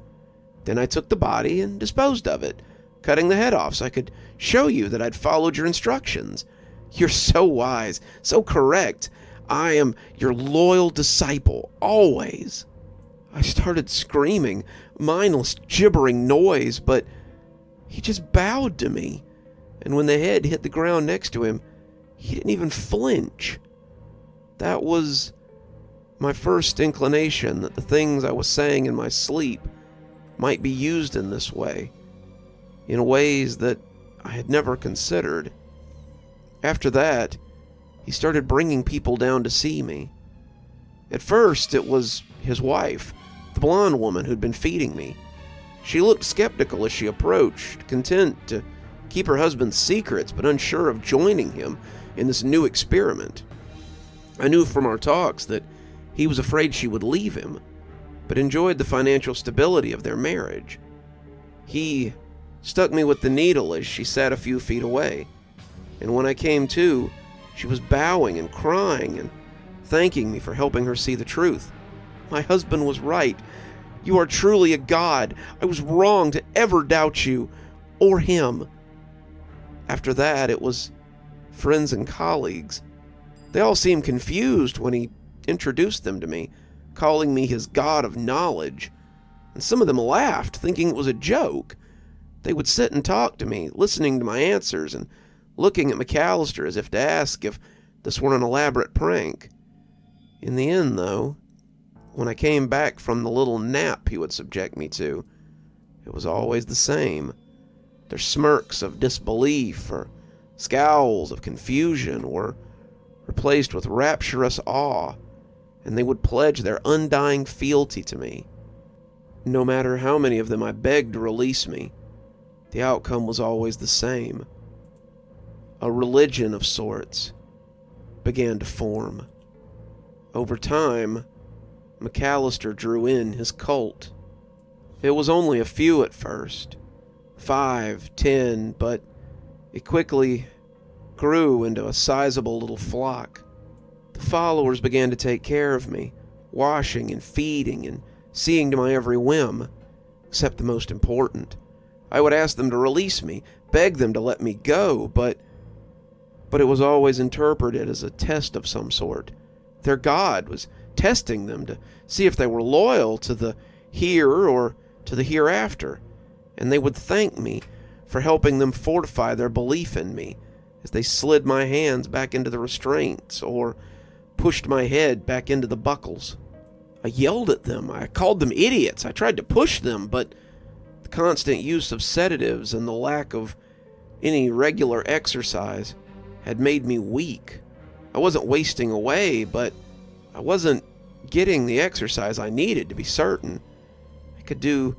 Speaker 1: Then I took the body and disposed of it, cutting the head off so I could show you that I'd followed your instructions. You're so wise, so correct. I am your loyal disciple, always. I started screaming, mindless, gibbering noise, but he just bowed to me, and when the head hit the ground next to him, he didn't even flinch. That was my first inclination that the things I was saying in my sleep might be used in this way, in ways that I had never considered. After that, he started bringing people down to see me. At first, it was his wife, the blonde woman who'd been feeding me. She looked skeptical as she approached, content to keep her husband's secrets, but unsure of joining him in this new experiment. I knew from our talks that he was afraid she would leave him, but enjoyed the financial stability of their marriage. He stuck me with the needle as she sat a few feet away, and when I came to, she was bowing and crying and thanking me for helping her see the truth. My husband was right. You are truly a god. I was wrong to ever doubt you or him. After that, it was friends and colleagues. They all seemed confused when he introduced them to me, calling me his god of knowledge, and some of them laughed, thinking it was a joke. They would sit and talk to me, listening to my answers and looking at McAllister as if to ask if this were an elaborate prank. In the end, though, when I came back from the little nap he would subject me to, it was always the same. Their smirks of disbelief or scowls of confusion were replaced with rapturous awe, and they would pledge their undying fealty to me. No matter how many of them I begged to release me, the outcome was always the same. A religion of sorts began to form. Over time, McAllister drew in his cult. It was only a few at first, 5, 10, but it quickly grew into a sizable little flock. The followers began to take care of me, washing and feeding and seeing to my every whim, except the most important. I would ask them to release me, beg them to let me go, but it was always interpreted as a test of some sort. Their God was testing them to see if they were loyal to the here or to the hereafter, and they would thank me for helping them fortify their belief in me as they slid my hands back into the restraints or pushed my head back into the buckles. I yelled at them. I called them idiots. I tried to push them, but the constant use of sedatives and the lack of any regular exercise had made me weak. I wasn't wasting away, but I wasn't getting the exercise I needed to be certain. I could do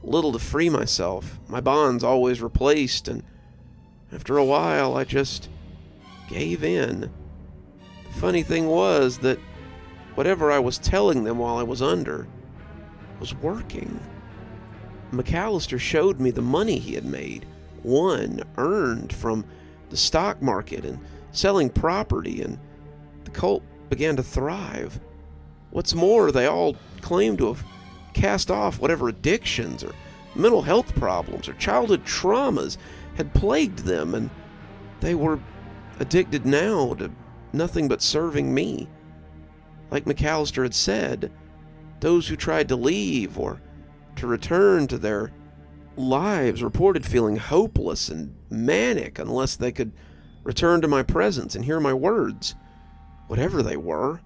Speaker 1: little to free myself. My bonds always replaced, and after a while I just gave in. The funny thing was that whatever I was telling them while I was under was working. McAllister showed me the money he had made, earned from the stock market and selling property, and the cult began to thrive. What's more, they all claimed to have cast off whatever addictions or mental health problems or childhood traumas had plagued them, and they were addicted now to nothing but serving me. Like McAllister had said, those who tried to leave or to return to their lives reported feeling hopeless and manic unless they could return to my presence and hear my words, whatever they were.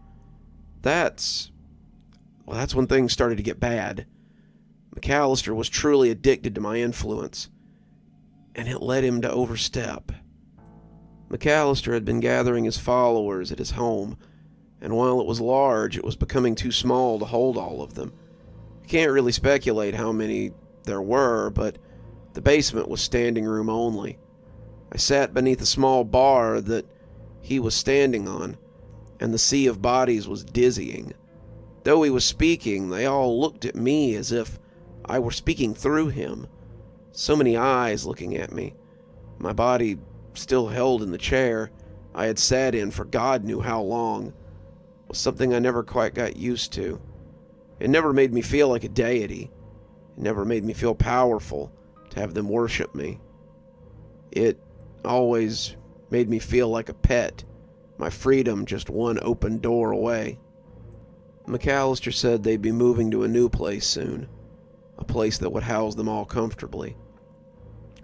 Speaker 1: That's when things started to get bad. McAllister was truly addicted to my influence, and it led him to overstep. McAllister had been gathering his followers at his home, and while it was large, it was becoming too small to hold all of them. I can't really speculate how many there were, but the basement was standing room only. I sat beneath a small bar that he was standing on, and the sea of bodies was dizzying. Though he was speaking, they all looked at me as if I were speaking through him. So many eyes looking at me. My body still held in the chair I had sat in for God knew how long. Was something I never quite got used to. It never made me feel like a deity. It never made me feel powerful to have them worship me. It always made me feel like a pet, my freedom just one open door away. McAllister said they'd be moving to a new place soon, a place that would house them all comfortably.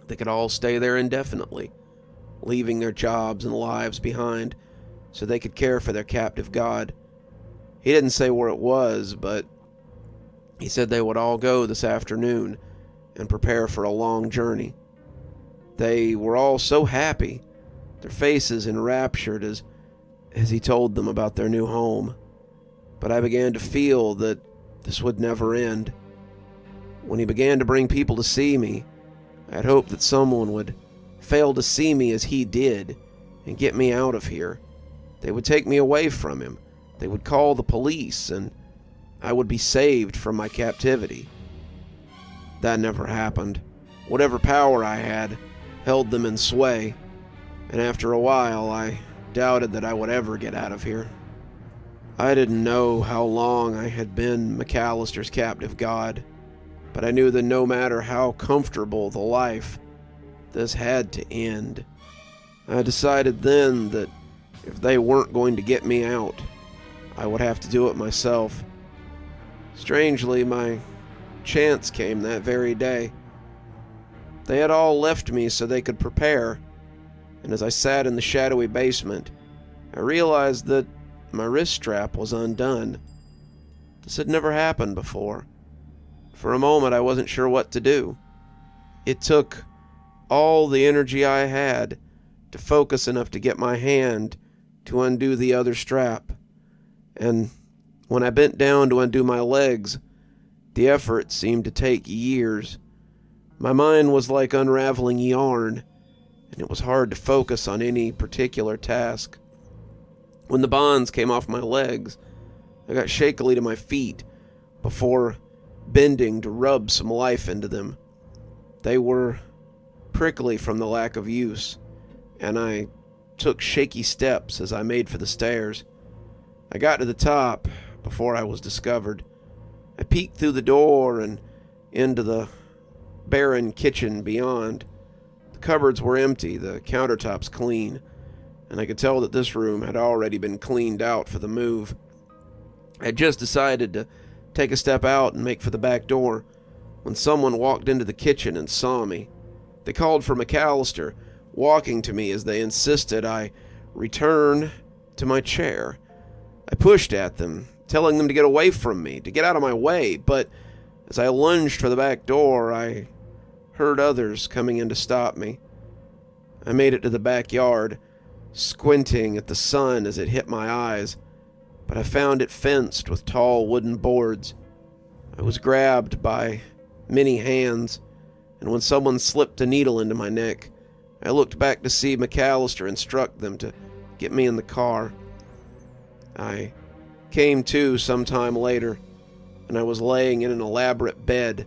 Speaker 1: They could all stay there indefinitely, leaving their jobs and lives behind so they could care for their captive god. He didn't say where it was, but he said they would all go this afternoon and prepare for a long journey. They were all so happy, their faces enraptured as he told them about their new home. But I began to feel that this would never end. When he began to bring people to see me, I had hoped that someone would fail to see me as he did and get me out of here. They would take me away from him. They would call the police, and I would be saved from my captivity. That never happened. Whatever power I had held them in sway, and after a while I doubted that I would ever get out of here. I didn't know how long I had been McAllister's captive god, but I knew that no matter how comfortable the life, this had to end. I decided then that if they weren't going to get me out, I would have to do it myself. Strangely, my chance came that very day. They had all left me so they could prepare, and as I sat in the shadowy basement, I realized that my wrist strap was undone. The This had never happened before. For a moment, I wasn't sure what to do. It took all the energy I had to focus enough to get my hand to undo the other strap. And when I bent down to undo my legs, the effort seemed to take years. My mind was like unraveling yarn, and it was hard to focus on any particular task. When the bonds came off my legs, I got shakily to my feet before bending to rub some life into them. They were prickly from the lack of use, and I took shaky steps as I made for the stairs. I got to the top before I was discovered. I peeked through the door and into the barren kitchen beyond. The cupboards were empty, the countertops clean, and I could tell that this room had already been cleaned out for the move. I had just decided to take a step out and make for the back door when someone walked into the kitchen and saw me. They called for McAllister, walking to me as they insisted I return to my chair. I pushed at them, telling them to get away from me, to get out of my way, but as I lunged for the back door, I heard others coming in to stop me. I made it to the backyard, squinting at the sun as it hit my eyes, but I found it fenced with tall wooden boards. I was grabbed by many hands, and when someone slipped a needle into my neck, I looked back to see McAllister instruct them to get me in the car. I came to some time later, and I was laying in an elaborate bed,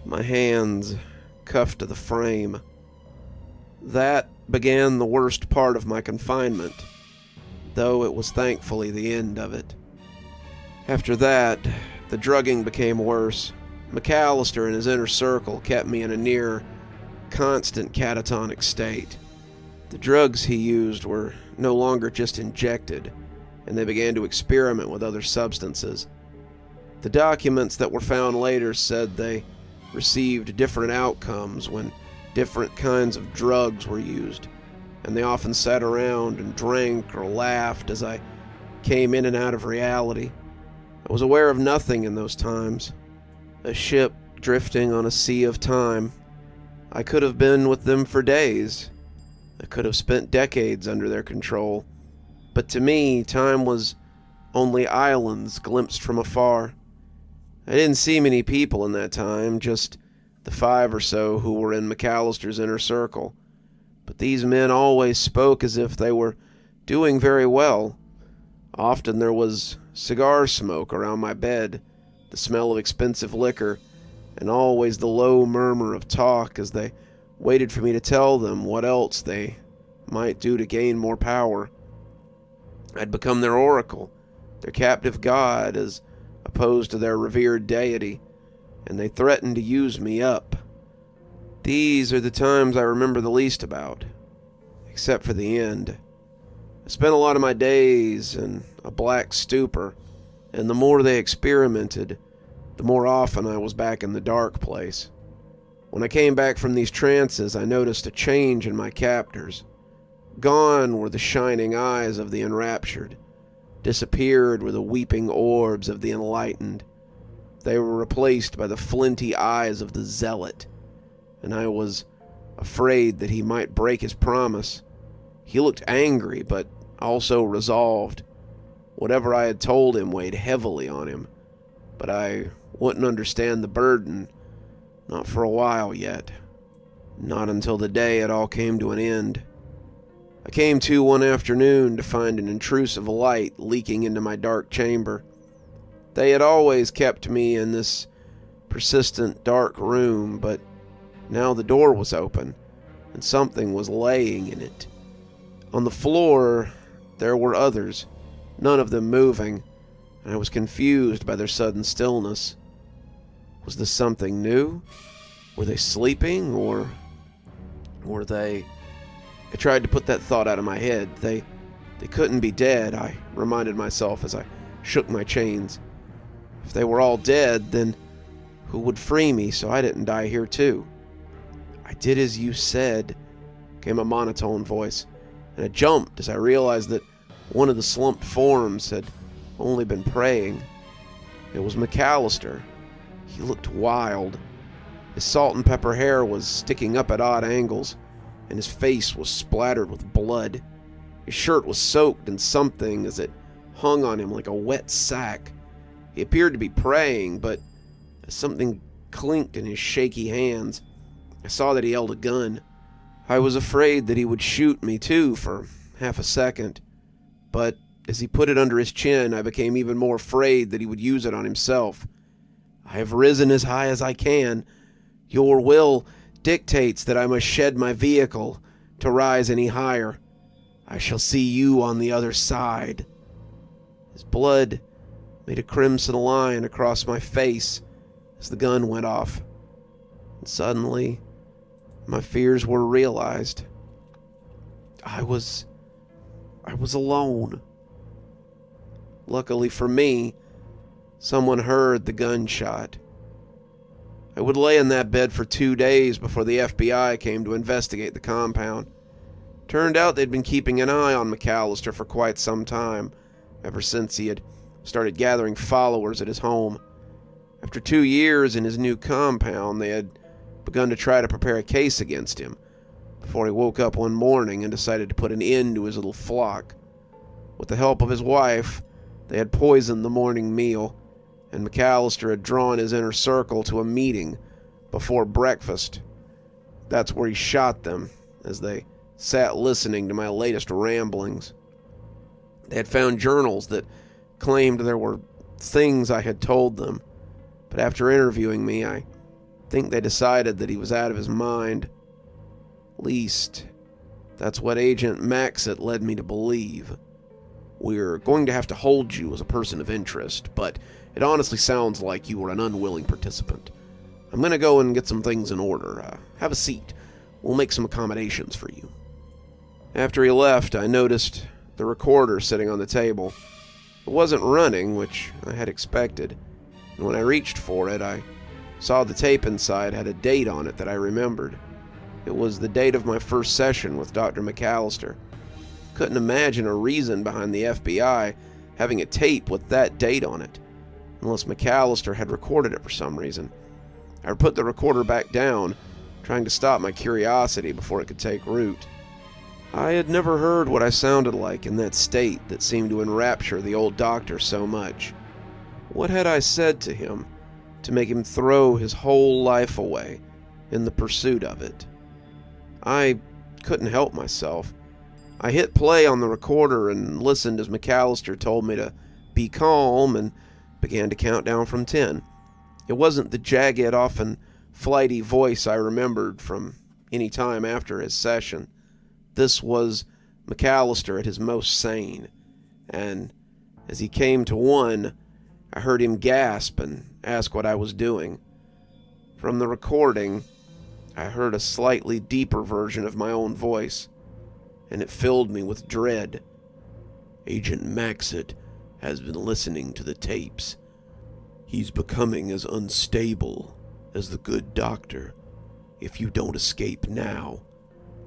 Speaker 1: my hands cuffed to the frame. That began the worst part of my confinement, though it was thankfully the end of it. After that, the drugging became worse. McAllister and his inner circle kept me in a near constant catatonic state. The drugs he used were no longer just injected, and they began to experiment with other substances. The documents that were found later said they received different outcomes when different kinds of drugs were used, and they often sat around and drank or laughed as I came in and out of reality. I was aware of nothing in those times. A ship drifting on a sea of time. I could have been with them for days. I could have spent decades under their control. But to me, time was only islands glimpsed from afar. I didn't see many people in that time, just the 5 or so who were in McAllister's inner circle. But these men always spoke as if they were doing very well. Often there was cigar smoke around my bed, the smell of expensive liquor, and always the low murmur of talk as they waited for me to tell them what else they might do to gain more power. I'd become their oracle, their captive god as opposed to their revered deity, and they threatened to use me up. These are the times I remember the least about, except for the end. I spent a lot of my days in a black stupor, and the more they experimented, the more often I was back in the dark place. When I came back from these trances, I noticed a change in my captors. Gone were the shining eyes of the enraptured. Disappeared were the weeping orbs of the enlightened. They were replaced by the flinty eyes of the zealot, and I was afraid that he might break his promise. He looked angry, but also resolved. Whatever I had told him weighed heavily on him, but I wouldn't understand the burden, not for a while yet. Not until the day it all came to an end. I came to one afternoon to find an intrusive light leaking into my dark chamber. They had always kept me in this persistent dark room, but now the door was open, and something was laying in it. On the floor, there were others, none of them moving, and I was confused by their sudden stillness. Was this something new? Were they sleeping, or were they... I tried to put that thought out of my head. They couldn't be dead, I reminded myself as I shook my chains. If they were all dead, then who would free me so I didn't die here too? I did as you said, came a monotone voice, and I jumped as I realized that one of the slumped forms had only been praying. It was McAllister. He looked wild. His salt and pepper hair was sticking up at odd angles, and his face was splattered with blood. His shirt was soaked in something as it hung on him like a wet sack. He appeared to be praying, but as something clinked in his shaky hands, I saw that he held a gun. I was afraid that he would shoot me too for half a second, but as he put it under his chin, I became even more afraid that he would use it on himself. I have risen as high as I can. Your will dictates that I must shed my vehicle to rise any higher. I shall see you on the other side. His blood made a crimson line across my face as the gun went off. And suddenly, my fears were realized. I was alone. Luckily for me, someone heard the gunshot. I would lay in that bed for 2 days before the FBI came to investigate the compound. Turned out they'd been keeping an eye on McAllister for quite some time, ever since he had started gathering followers at his home. After 2 years in his new compound, they had begun to try to prepare a case against him, before he woke up one morning and decided to put an end to his little flock. With the help of his wife, they had poisoned the morning meal, and McAllister had drawn his inner circle to a meeting before breakfast. That's where he shot them, as they sat listening to my latest ramblings. They had found journals that claimed there were things I had told them, but after interviewing me, I think they decided that he was out of his mind. At least, that's what Agent Maxit led me to believe. We're going to have to hold you as a person of interest, but it honestly sounds like you were an unwilling participant. I'm going to go and get some things in order. Have a seat. We'll make some accommodations for you. After he left, I noticed the recorder sitting on the table. It wasn't running, which I had expected, and when I reached for it, I saw the tape inside had a date on it that I remembered. It was the date of my first session with Dr. McAllister. Couldn't imagine a reason behind the FBI having a tape with that date on it, unless McAllister had recorded it for some reason. I put the recorder back down, trying to stop my curiosity before it could take root. I had never heard what I sounded like in that state that seemed to enrapture the old doctor so much. What had I said to him to make him throw his whole life away in the pursuit of it? I couldn't help myself. I hit play on the recorder and listened as McAllister told me to be calm and began to count down from 10. It wasn't the jagged, often flighty voice I remembered from any time after his session. This was McAllister at his most sane, and as he came to 1, I heard him gasp and ask what I was doing. From the recording, I heard a slightly deeper version of my own voice, and it filled me with dread. Agent Maxit has been listening to the tapes. He's becoming as unstable as the good doctor. If you don't escape now,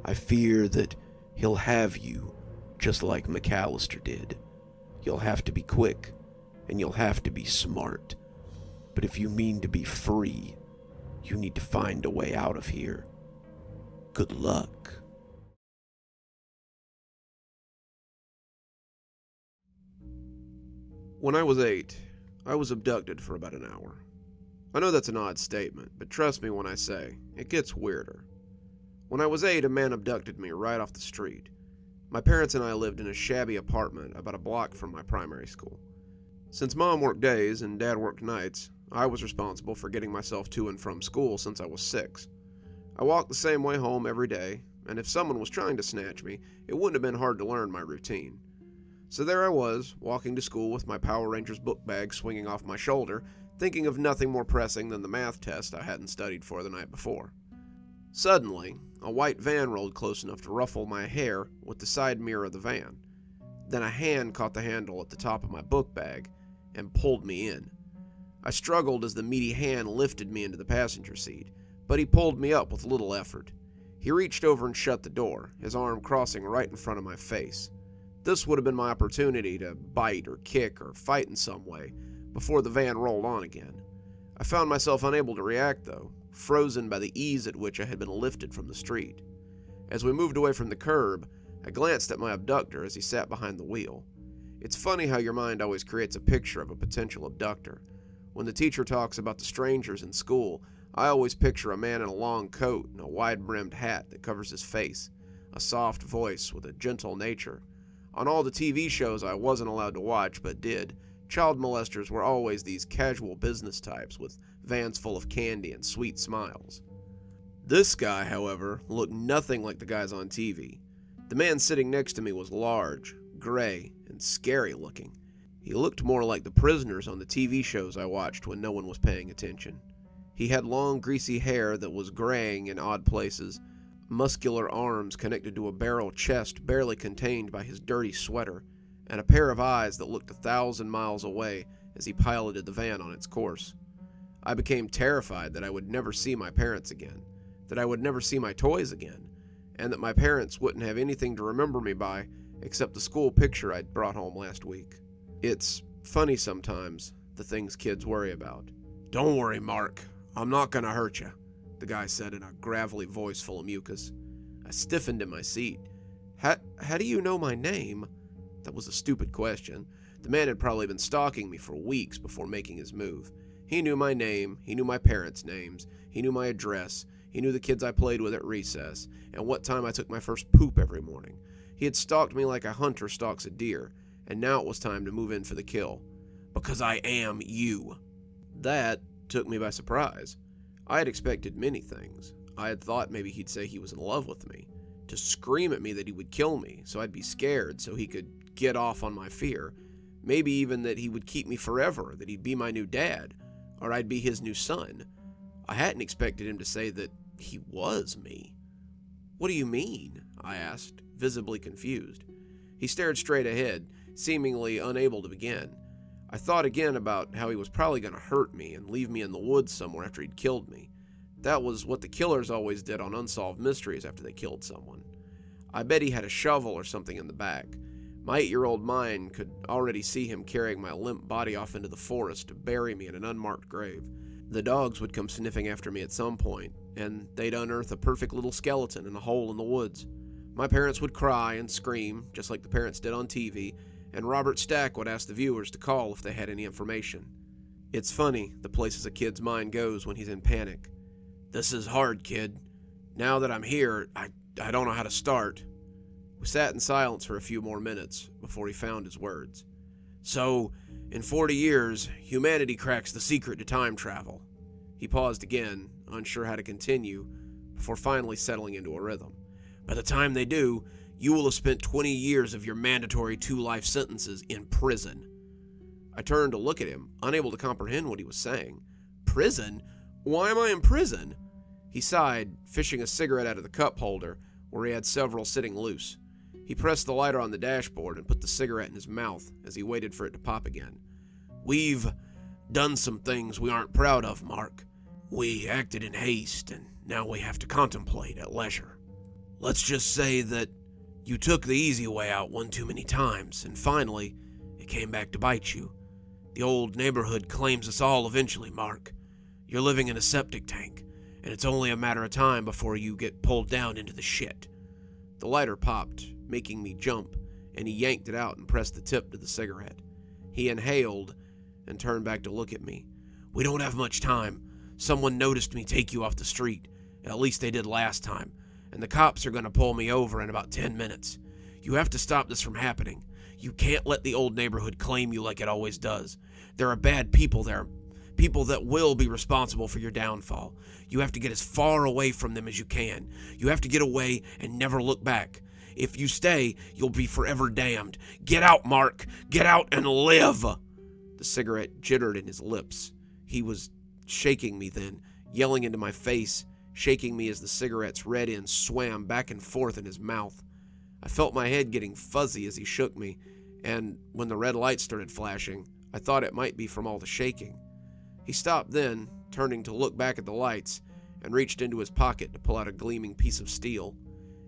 Speaker 1: I fear that he'll have you just like McAllister did. You'll have to be quick, and you'll have to be smart. But if you mean to be free, you need to find a way out of here. Good luck. When I was 8, I was abducted for about an hour. I know that's an odd statement, but trust me when I say, it gets weirder. When I was 8, a man abducted me right off the street. My parents and I lived in a shabby apartment about a block from my primary school. Since Mom worked days and Dad worked nights, I was responsible for getting myself to and from school since I was 6. I walked the same way home every day, and if someone was trying to snatch me, it wouldn't have been hard to learn my routine. So there I was, walking to school with my Power Rangers book bag swinging off my shoulder, thinking of nothing more pressing than the math test I hadn't studied for the night before. Suddenly, a white van rolled close enough to ruffle my hair with the side mirror of the van. Then a hand caught the handle at the top of my book bag and pulled me in. I struggled as the meaty hand lifted me into the passenger seat, but he pulled me up with little effort. He reached over and shut the door, his arm crossing right in front of my face. This would have been my opportunity to bite or kick or fight in some way, before the van rolled on again. I found myself unable to react, though, frozen by the ease at which I had been lifted from the street. As we moved away from the curb, I glanced at my abductor as he sat behind the wheel. It's funny how your mind always creates a picture of a potential abductor. When the teacher talks about the strangers in school, I always picture a man in a long coat and a wide-brimmed hat that covers his face, a soft voice with a gentle nature. On all the TV shows I wasn't allowed to watch but did, child molesters were always these casual business types with vans full of candy and sweet smiles. This guy, however, looked nothing like the guys on TV. The man sitting next to me was large, gray, and scary looking. He looked more like the prisoners on the TV shows I watched when no one was paying attention. He had long, greasy hair that was graying in odd places, muscular arms connected to a barrel chest barely contained by his dirty sweater, and a pair of eyes that looked 1,000 miles away as he piloted the van on its course. I became terrified that I would never see my parents again, that I would never see my toys again, and that my parents wouldn't have anything to remember me by except the school picture I'd brought home last week. It's funny sometimes, the things kids worry about. "Don't worry, Mark. I'm not gonna hurt you," the guy said in a gravelly voice full of mucus. I stiffened in my seat. How do you know my name?" That was a stupid question. The man had probably been stalking me for weeks before making his move. He knew my name, he knew my parents' names, he knew my address, he knew the kids I played with at recess, and what time I took my first poop every morning. He had stalked me like a hunter stalks a deer, and now it was time to move in for the kill. "Because I am you." That took me by surprise. I had expected many things. I had thought maybe he'd say he was in love with me, to scream at me that he would kill me so I'd be scared so he could get off on my fear, maybe even that he would keep me forever, that he'd be my new dad, or I'd be his new son. I hadn't expected him to say that he was me. "What do you mean?" I asked, visibly confused. He stared straight ahead, seemingly unable to begin. I thought again about how he was probably going to hurt me and leave me in the woods somewhere after he'd killed me. That was what the killers always did on unsolved mysteries after they killed someone. I bet he had a shovel or something in the back. My 8-year-old mind could already see him carrying my limp body off into the forest to bury me in an unmarked grave. The dogs would come sniffing after me at some point, and they'd unearth a perfect little skeleton in a hole in the woods. My parents would cry and scream, just like the parents did on TV, and Robert Stack would ask the viewers to call if they had any information. It's funny, the places a kid's mind goes when he's in panic. "This is hard, kid. Now that I'm here, I don't know how to start." We sat in silence for a few more minutes before he found his words. "So, in 40 years, humanity cracks the secret to time travel." He paused again, unsure how to continue, before finally settling into a rhythm. "By the time they do, you will have spent 20 years of your mandatory 2 life sentences in prison." I turned to look at him, unable to comprehend what he was saying. "Prison? Why am I in prison?" He sighed, fishing a cigarette out of the cup holder, where he had several sitting loose. He pressed the lighter on the dashboard and put the cigarette in his mouth as he waited for it to pop again. "We've done some things we aren't proud of, Mark. We acted in haste, and now we have to contemplate at leisure. Let's just say that you took the easy way out one too many times, and finally, it came back to bite you. The old neighborhood claims us all eventually, Mark. You're living in a septic tank, and it's only a matter of time before you get pulled down into the shit." The lighter popped, making me jump, and he yanked it out and pressed the tip to the cigarette. He inhaled and turned back to look at me. "We don't have much time. Someone noticed me take you off the street. At least they did last time. And the cops are going to pull me over in about 10 minutes. You have to stop this from happening. You can't let the old neighborhood claim you like it always does. There are bad people there. People that will be responsible for your downfall. You have to get as far away from them as you can. You have to get away and never look back. If you stay, you'll be forever damned. Get out, Mark. Get out and live." The cigarette jittered in his lips. He was shaking me then, yelling into my face, shaking me as the cigarette's red end swam back and forth in his mouth. I felt my head getting fuzzy as he shook me, and when the red light started flashing, I thought it might be from all the shaking. He stopped then, turning to look back at the lights, and reached into his pocket to pull out a gleaming piece of steel.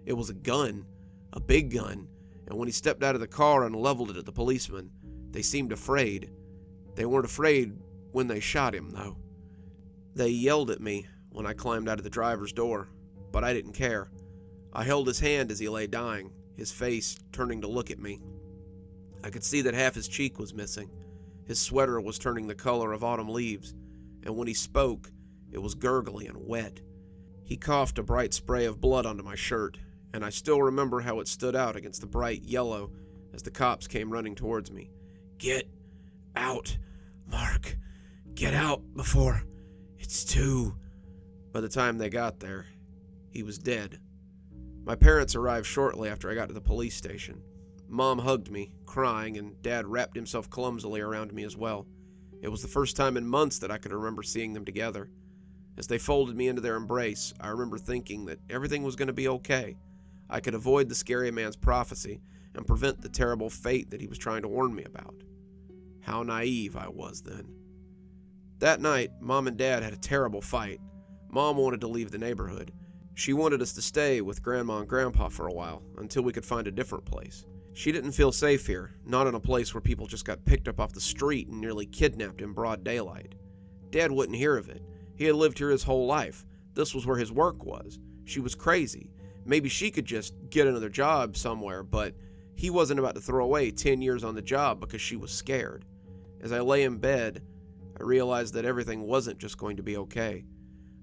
Speaker 1: It was a gun, a big gun, and when he stepped out of the car and leveled it at the policemen, they seemed afraid. They weren't afraid when they shot him, though. They yelled at me when I climbed out of the driver's door, but I didn't care. I held his hand as he lay dying, his face turning to look at me. I could see that half his cheek was missing. His sweater was turning the color of autumn leaves, and when he spoke, it was gurgly and wet. He coughed a bright spray of blood onto my shirt, and I still remember how it stood out against the bright yellow as the cops came running towards me. "Get out, Mark. Get out before it's too..." By the time they got there, he was dead. My parents arrived shortly after I got to the police station. Mom hugged me, crying, and Dad wrapped himself clumsily around me as well. It was the first time in months that I could remember seeing them together. As they folded me into their embrace, I remember thinking that everything was going to be okay. I could avoid the scary man's prophecy and prevent the terrible fate that he was trying to warn me about. How naive I was then. That night, Mom and Dad had a terrible fight. Mom wanted to leave the neighborhood. She wanted us to stay with Grandma and Grandpa for a while, until we could find a different place. She didn't feel safe here, not in a place where people just got picked up off the street and nearly kidnapped in broad daylight. Dad wouldn't hear of it. He had lived here his whole life. This was where his work was. She was crazy. Maybe she could just get another job somewhere, but he wasn't about to throw away 10 years on the job because she was scared. As I lay in bed, I realized that everything wasn't just going to be okay.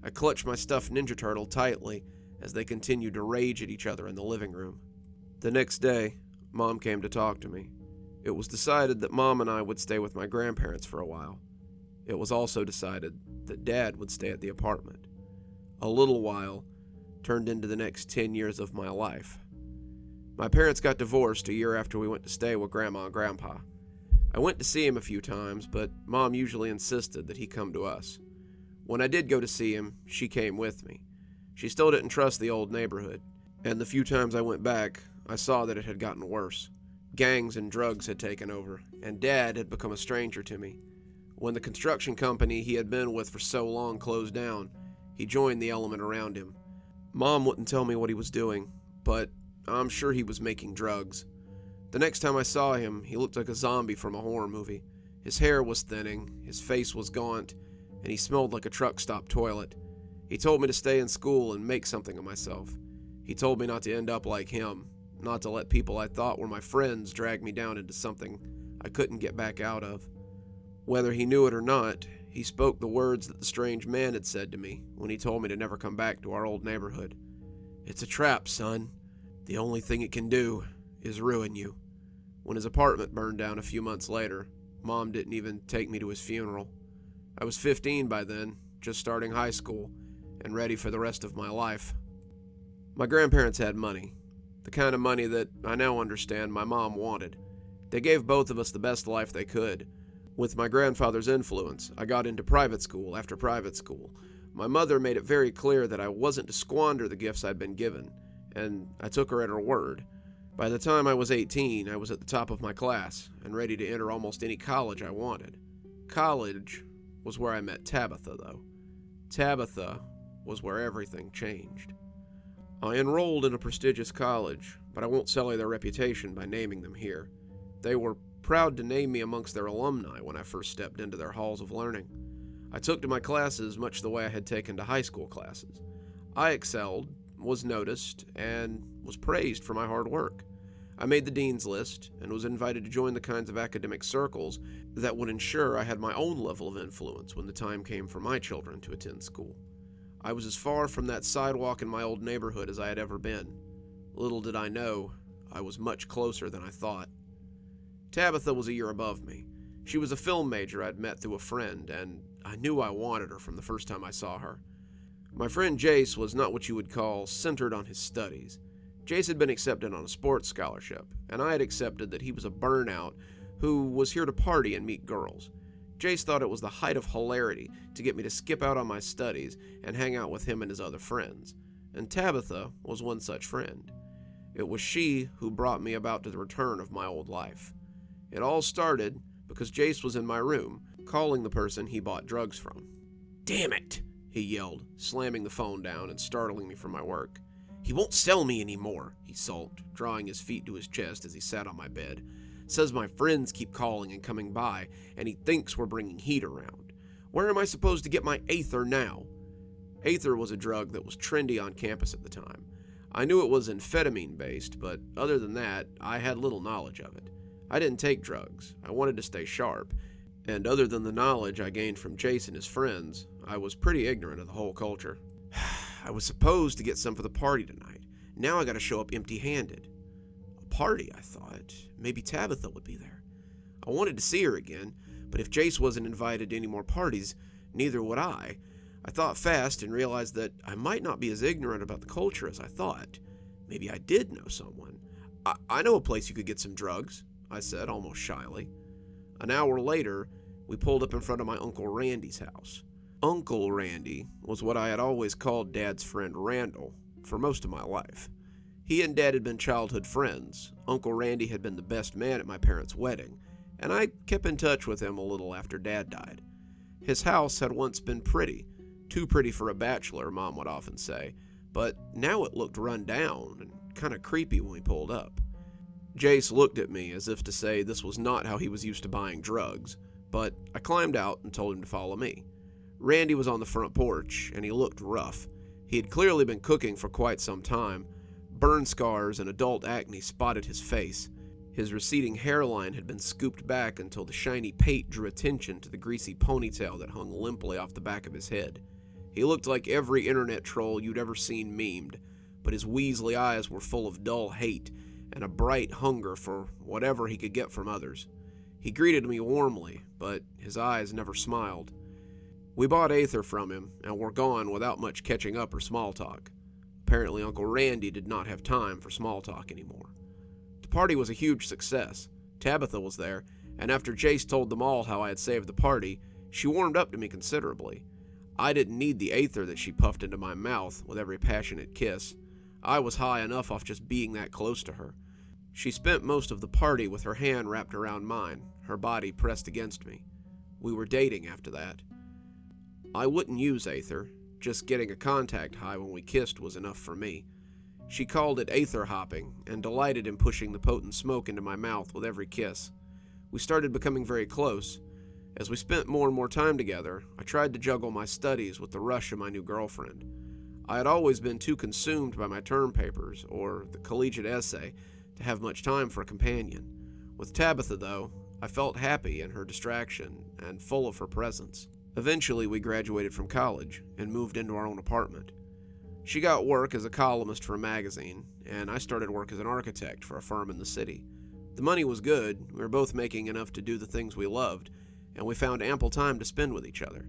Speaker 1: I clutched my stuffed Ninja Turtle tightly as they continued to rage at each other in the living room. The next day, Mom came to talk to me. It was decided that Mom and I would stay with my grandparents for a while. It was also decided that Dad would stay at the apartment. A little while turned into the next 10 years of my life. My parents got divorced a year after we went to stay with Grandma and Grandpa. I went to see him a few times, but Mom usually insisted that he come to us. When I did go to see him, she came with me. She still didn't trust the old neighborhood, and the few times I went back, I saw that it had gotten worse. Gangs and drugs had taken over, and Dad had become a stranger to me. When the construction company he had been with for so long closed down, he joined the element around him. Mom wouldn't tell me what he was doing, but I'm sure he was making drugs. The next time I saw him, he looked like a zombie from a horror movie. His hair was thinning, his face was gaunt, and he smelled like a truck stop toilet. He told me to stay in school and make something of myself. He told me not to end up like him, not to let people I thought were my friends drag me down into something I couldn't get back out of. Whether he knew it or not, he spoke the words that the strange man had said to me when he told me to never come back to our old neighborhood. "It's a trap, son. The only thing it can do is ruin you." When his apartment burned down a few months later, Mom didn't even take me to his funeral. I was 15 by then, just starting high school, and ready for the rest of my life. My grandparents had money, the kind of money that I now understand my mom wanted. They gave both of us the best life they could. With my grandfather's influence, I got into private school after private school. My mother made it very clear that I wasn't to squander the gifts I'd been given, and I took her at her word. By the time I was 18, I was at the top of my class and ready to enter almost any college I wanted. College was where I met Tabitha, though. Tabitha was where everything changed. I enrolled in a prestigious college, but I won't sully their reputation by naming them here. They were proud to name me amongst their alumni when I first stepped into their halls of learning. I took to my classes much the way I had taken to high school classes. I excelled, was noticed, and was praised for my hard work. I made the dean's list and was invited to join the kinds of academic circles that would ensure I had my own level of influence when the time came for my children to attend school. I was as far from that sidewalk in my old neighborhood as I had ever been. Little did I know, I was much closer than I thought. Tabitha was a year above me. She was a film major I'd met through a friend, and I knew I wanted her from the first time I saw her. My friend Jace was not what you would call centered on his studies. Jace had been accepted on a sports scholarship, and I had accepted that he was a burnout who was here to party and meet girls. Jace thought it was the height of hilarity to get me to skip out on my studies and hang out with him and his other friends, and Tabitha was one such friend. It was she who brought me about to the return of my old life. It all started because Jace was in my room, calling the person he bought drugs from. "Damn it!" he yelled, slamming the phone down and startling me from my work. "He won't sell me anymore," he sulked, drawing his feet to his chest as he sat on my bed. Says my friends keep calling and coming by, and he thinks we're bringing heat around. Where am I supposed to get my Aether now? Aether was a drug that was trendy on campus at the time. I knew it was amphetamine-based, but other than that, I had little knowledge of it. I didn't take drugs. I wanted to stay sharp, and other than the knowledge I gained from Chase and his friends, I was pretty ignorant of the whole culture. I was supposed to get some for the party tonight. Now I gotta show up empty-handed. A party, I thought. Maybe Tabitha would be there. I wanted to see her again, but if Jace wasn't invited to any more parties, neither would I. I thought fast and realized that I might not be as ignorant about the culture as I thought. Maybe I did know someone. I know a place you could get some drugs, I said, almost shyly. An hour later, we pulled up in front of my Uncle Randy's house. Uncle Randy was what I had always called Dad's friend Randall for most of my life. He and Dad had been childhood friends. Uncle Randy had been the best man at my parents' wedding, and I kept in touch with him a little after Dad died. His house had once been pretty, too pretty for a bachelor, Mom would often say, but now it looked run down and kind of creepy when we pulled up. Jace looked at me as if to say this was not how he was used to buying drugs, but I climbed out and told him to follow me. Randy was on the front porch, and he looked rough. He had clearly been cooking for quite some time. Burn scars and adult acne spotted his face. His receding hairline had been scooped back until the shiny pate drew attention to the greasy ponytail that hung limply off the back of his head. He looked like every internet troll you'd ever seen memed, but his Weasley eyes were full of dull hate and a bright hunger for whatever he could get from others. He greeted me warmly, but his eyes never smiled. We bought Aether from him, and were gone without much catching up or small talk. Apparently Uncle Randy did not have time for small talk anymore. The party was a huge success. Tabitha was there, and after Jace told them all how I had saved the party, she warmed up to me considerably. I didn't need the Aether that she puffed into my mouth with every passionate kiss. I was high enough off just being that close to her. She spent most of the party with her hand wrapped around mine, her body pressed against me. We were dating after that. I wouldn't use Aether. Just getting a contact high when we kissed was enough for me. She called it Aether hopping, and delighted in pushing the potent smoke into my mouth with every kiss. We started becoming very close. As we spent more and more time together, I tried to juggle my studies with the rush of my new girlfriend. I had always been too consumed by my term papers, or the collegiate essay, to have much time for a companion. With Tabitha, though, I felt happy in her distraction and full of her presence. Eventually, we graduated from college and moved into our own apartment. She got work as a columnist for a magazine, and I started work as an architect for a firm in the city. The money was good, we were both making enough to do the things we loved, and we found ample time to spend with each other.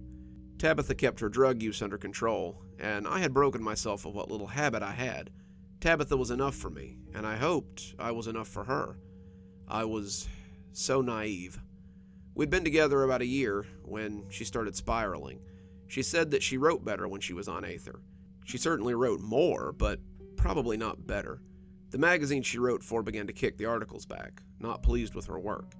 Speaker 1: Tabitha kept her drug use under control, and I had broken myself of what little habit I had. Tabitha was enough for me, and I hoped I was enough for her. I was so naive. We'd been together about a year when she started spiraling. She said that she wrote better when she was on Aether. She certainly wrote more, but probably not better. The magazine she wrote for began to kick the articles back, not pleased with her work.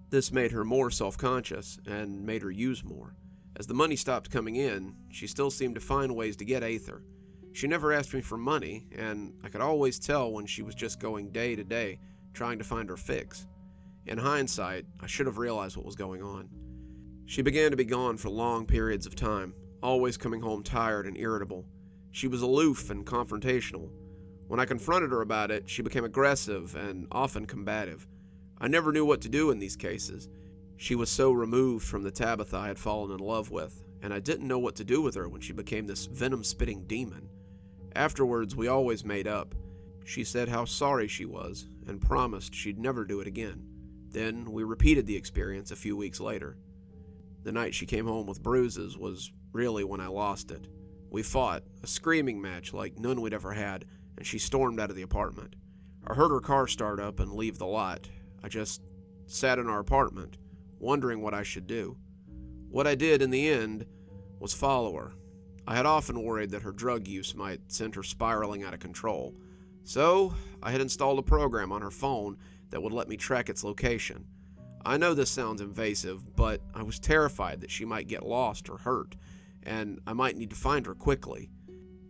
Speaker 1: This made her more self-conscious and made her use more. As the money stopped coming in, she still seemed to find ways to get Aether. She never asked me for money, and I could always tell when she was just going day to day, trying to find her fix. In hindsight, I should have realized what was going on. She began to be gone for long periods of time, always coming home tired and irritable. She was aloof and confrontational. When I confronted her about it, she became aggressive and often combative. I never knew what to do in these cases. She was so removed from the Tabitha I had fallen in love with, and I didn't know what to do with her when she became this venom-spitting demon. Afterwards, we always made up. She said how sorry she was, and promised she'd never do it again. Then we repeated the experience a few weeks later. The night she came home with bruises was really when I lost it. We fought, a screaming match like none we'd ever had, and she stormed out of the apartment. I heard her car start up and leave the lot. I just sat in our apartment, wondering what I should do. What I did in the end was follow her. I had often worried that her drug use might send her spiraling out of control, so I had installed a program on her phone that would let me track its location. I know this sounds invasive, but I was terrified that she might get lost or hurt, and I might need to find her quickly.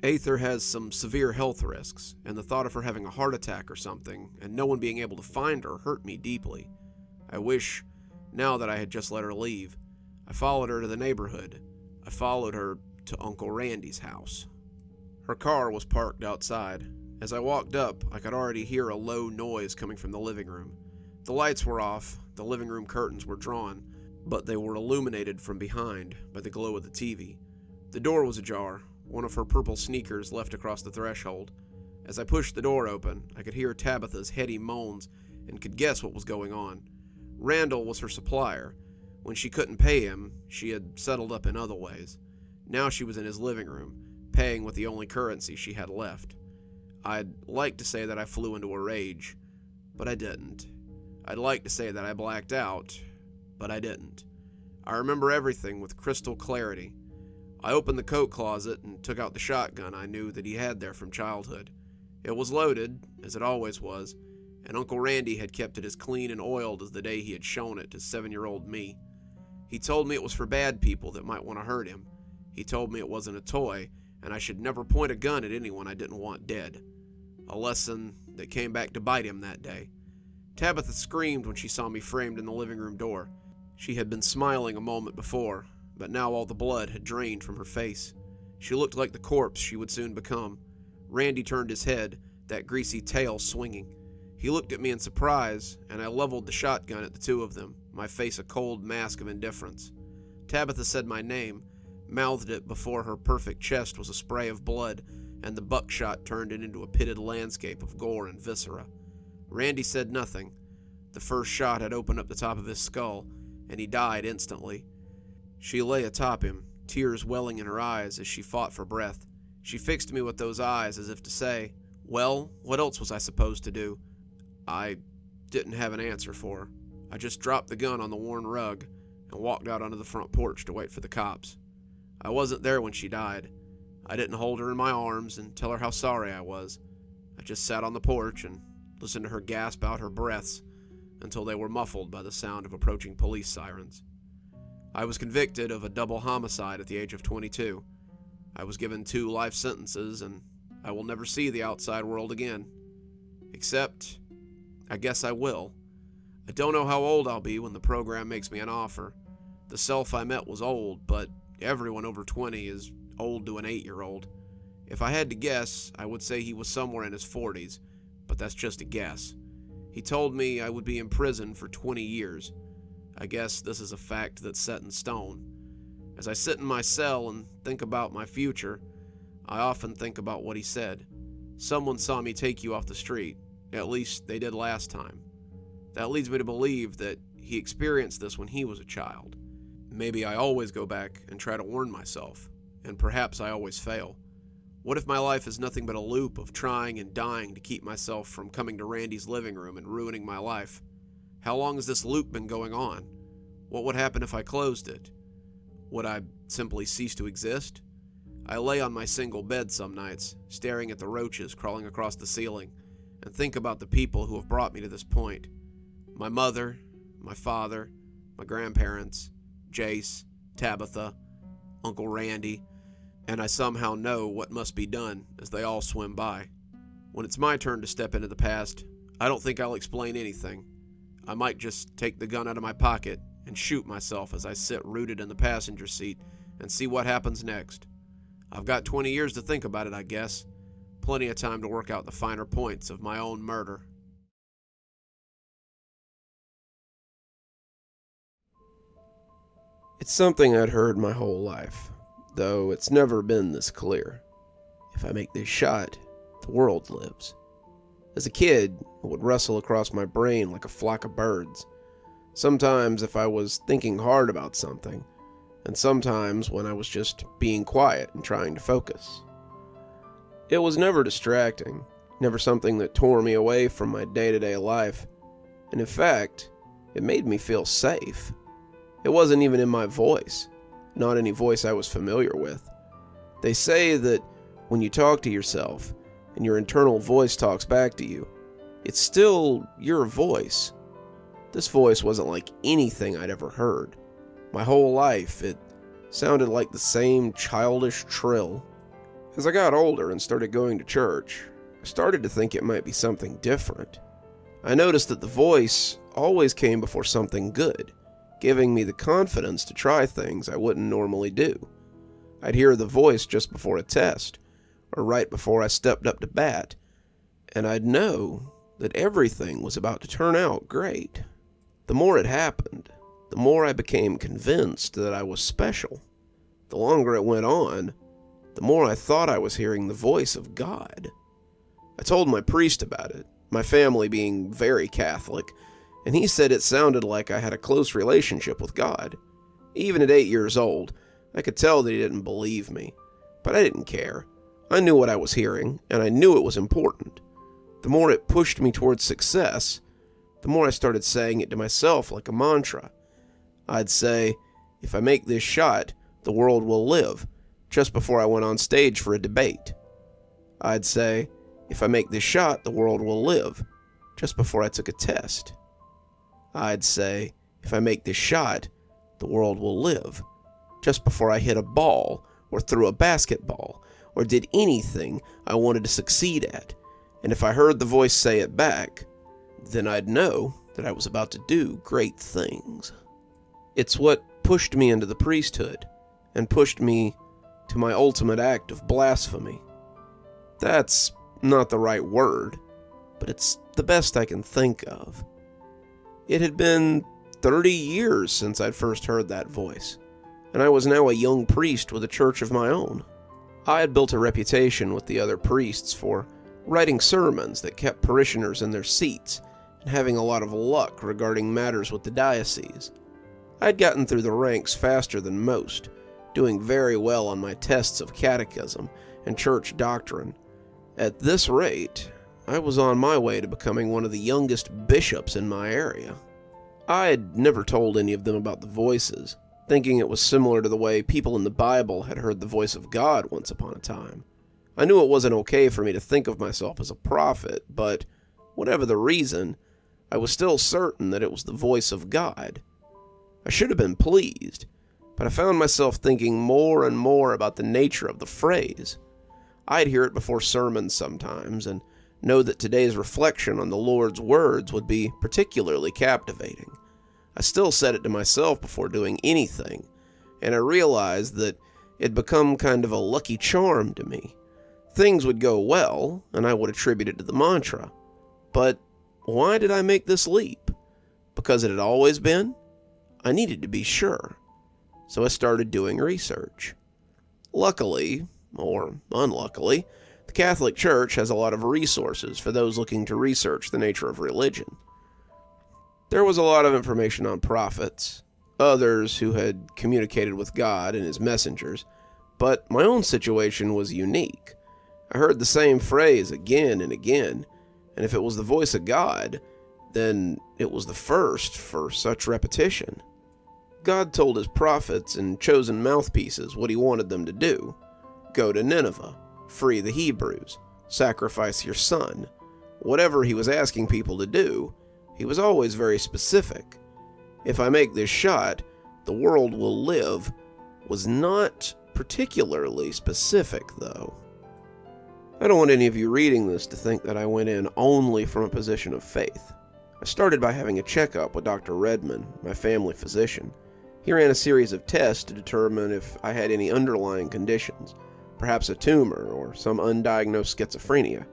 Speaker 1: Aether has some severe health risks, and the thought of her having a heart attack or something, and no one being able to find her, hurt me deeply. I wish now that I had just let her leave. I followed her to the neighborhood. I followed her to Uncle Randy's house. Her car was parked outside. As I walked up, I could already hear a low noise coming from the living room. The lights were off, the living room curtains were drawn, but they were illuminated from behind by the glow of the TV. The door was ajar, one of her purple sneakers left across the threshold. As I pushed the door open, I could hear Tabitha's heady moans and could guess what was going on. Randall was her supplier. When she couldn't pay him, she had settled up in other ways. Now she was in his living room, paying with the only currency she had left. I'd like to say that I flew into a rage, but I didn't. I'd like to say that I blacked out, but I didn't. I remember everything with crystal clarity. I opened the coat closet and took out the shotgun I knew that he had there from childhood. It was loaded, as it always was, and Uncle Randy had kept it as clean and oiled as the day he had shown it to 7-year-old me. He told me it was for bad people that might want to hurt him. He told me it wasn't a toy, and I should never point a gun at anyone I didn't want dead. A lesson that came back to bite him that day. Tabitha screamed when she saw me framed in the living room door. She had been smiling a moment before, but now all the blood had drained from her face. She looked like the corpse she would soon become. Randy turned his head, that greasy tail swinging. He looked at me in surprise, and I leveled the shotgun at the two of them, my face a cold mask of indifference. Tabitha said my name, mouthed it before her perfect chest was a spray of blood, and the buckshot turned it into a pitted landscape of gore and viscera. Randy said nothing. The first shot had opened up the top of his skull, and he died instantly. She lay atop him, tears welling in her eyes as she fought for breath. She fixed me with those eyes as if to say, well, what else was I supposed to do? I didn't have an answer for her. I just dropped the gun on the worn rug and walked out onto the front porch to wait for the cops. I wasn't there when she died. I didn't hold her in my arms and tell her how sorry I was. I just sat on the porch and listened to her gasp out her breaths until they were muffled by the sound of approaching police sirens. I was convicted of a double homicide at the age of 22. I was given 2 life sentences, and I will never see the outside world again. Except, I guess I will. I don't know how old I'll be when the program makes me an offer. The self I met was old, but everyone over 20 is old to an 8-year-old. If I had to guess, I would say he was somewhere in his 40s, but that's just a guess. He told me I would be in prison for 20 years. I guess this is a fact that's set in stone. As I sit in my cell and think about my future, I often think about what he said. Someone saw me take you off the street. At least they did last time. That leads me to believe that he experienced this when he was a child. Maybe I always go back and try to warn myself, and perhaps I always fail. What if my life is nothing but a loop of trying and dying to keep myself from coming to Randy's living room and ruining my life? How long has this loop been going on? What would happen if I closed it? Would I simply cease to exist? I lay on my single bed some nights, staring at the roaches crawling across the ceiling, and think about the people who have brought me to this point. My mother, my father, my grandparents, Jace, Tabitha, Uncle Randy, and I somehow know what must be done as they all swim by. When it's my turn to step into the past, I don't think I'll explain anything. I might just take the gun out of my pocket and shoot myself as I sit rooted in the passenger seat and see what happens next. I've got 20 years to think about it, I guess. Plenty of time to work out the finer points of my own murder. It's something I'd heard my whole life, though it's never been this clear. If I make this shot, the world lives. As a kid, it would wrestle across my brain like a flock of birds. Sometimes if I was thinking hard about something, and sometimes when I was just being quiet and trying to focus. It was never distracting, never something that tore me away from my day-to-day life, and in fact, it made me feel safe. It wasn't even in my voice, not any voice I was familiar with. They say that when you talk to yourself, and your internal voice talks back to you, it's still your voice. This voice wasn't like anything I'd ever heard. My whole life, it sounded like the same childish trill. As I got older and started going to church, I started to think it might be something different. I noticed that the voice always came before something good, giving me the confidence to try things I wouldn't normally do. I'd hear the voice just before a test, or right before I stepped up to bat, and I'd know that everything was about to turn out great. The more it happened, the more I became convinced that I was special. The longer it went on, the more I thought I was hearing the voice of God. I told my priest about it, my family being very Catholic, and he said it sounded like I had a close relationship with God. Even at 8 years old, I could tell that he didn't believe me, but I didn't care. I knew what I was hearing, and I knew it was important. The more it pushed me towards success, the more I started saying it to myself like a mantra. I'd say, if I make this shot, the world will live, just before I went on stage for a debate. I'd say, if I make this shot, the world will live, just before I took a test. I'd say, if I make this shot, the world will live, just before I hit a ball, or threw a basketball, or did anything I wanted to succeed at. And if I heard the voice say it back, then I'd know that I was about to do great things. It's what pushed me into the priesthood, and pushed me to my ultimate act of blasphemy. That's not the right word, but it's the best I can think of. It had been 30 years since I'd first heard that voice, and I was now a young priest with a church of my own. I had built a reputation with the other priests for writing sermons that kept parishioners in their seats, and having a lot of luck regarding matters with the diocese. I'd gotten through the ranks faster than most, doing very well on my tests of catechism and church doctrine. At this rate, I was on my way to becoming one of the youngest bishops in my area. I had never told any of them about the voices, thinking it was similar to the way people in the Bible had heard the voice of God once upon a time. I knew it wasn't okay for me to think of myself as a prophet, but whatever the reason, I was still certain that it was the voice of God. I should have been pleased, but I found myself thinking more and more about the nature of the phrase. I'd hear it before sermons sometimes, and know that today's reflection on the Lord's words would be particularly captivating. I still said it to myself before doing anything, and I realized that it'd become kind of a lucky charm to me. Things would go well, and I would attribute it to the mantra. But why did I make this leap? Because it had always been? I needed to be sure. So I started doing research. Luckily, or unluckily, the Catholic Church has a lot of resources for those looking to research the nature of religion. There was a lot of information on prophets, others who had communicated with God and his messengers, but my own situation was unique. I heard the same phrase again and again, and if it was the voice of God, then it was the first for such repetition. God told his prophets and chosen mouthpieces what he wanted them to do. Go to Nineveh, free the Hebrews, sacrifice your son. Whatever he was asking people to do, he was always very specific. If I make this shot, the world will live was not particularly specific, though. I don't want any of you reading this to think that I went in only from a position of faith. I started by having a checkup with Dr. Redman, my family physician. He ran a series of tests to determine if I had any underlying conditions, perhaps a tumor or some undiagnosed schizophrenia.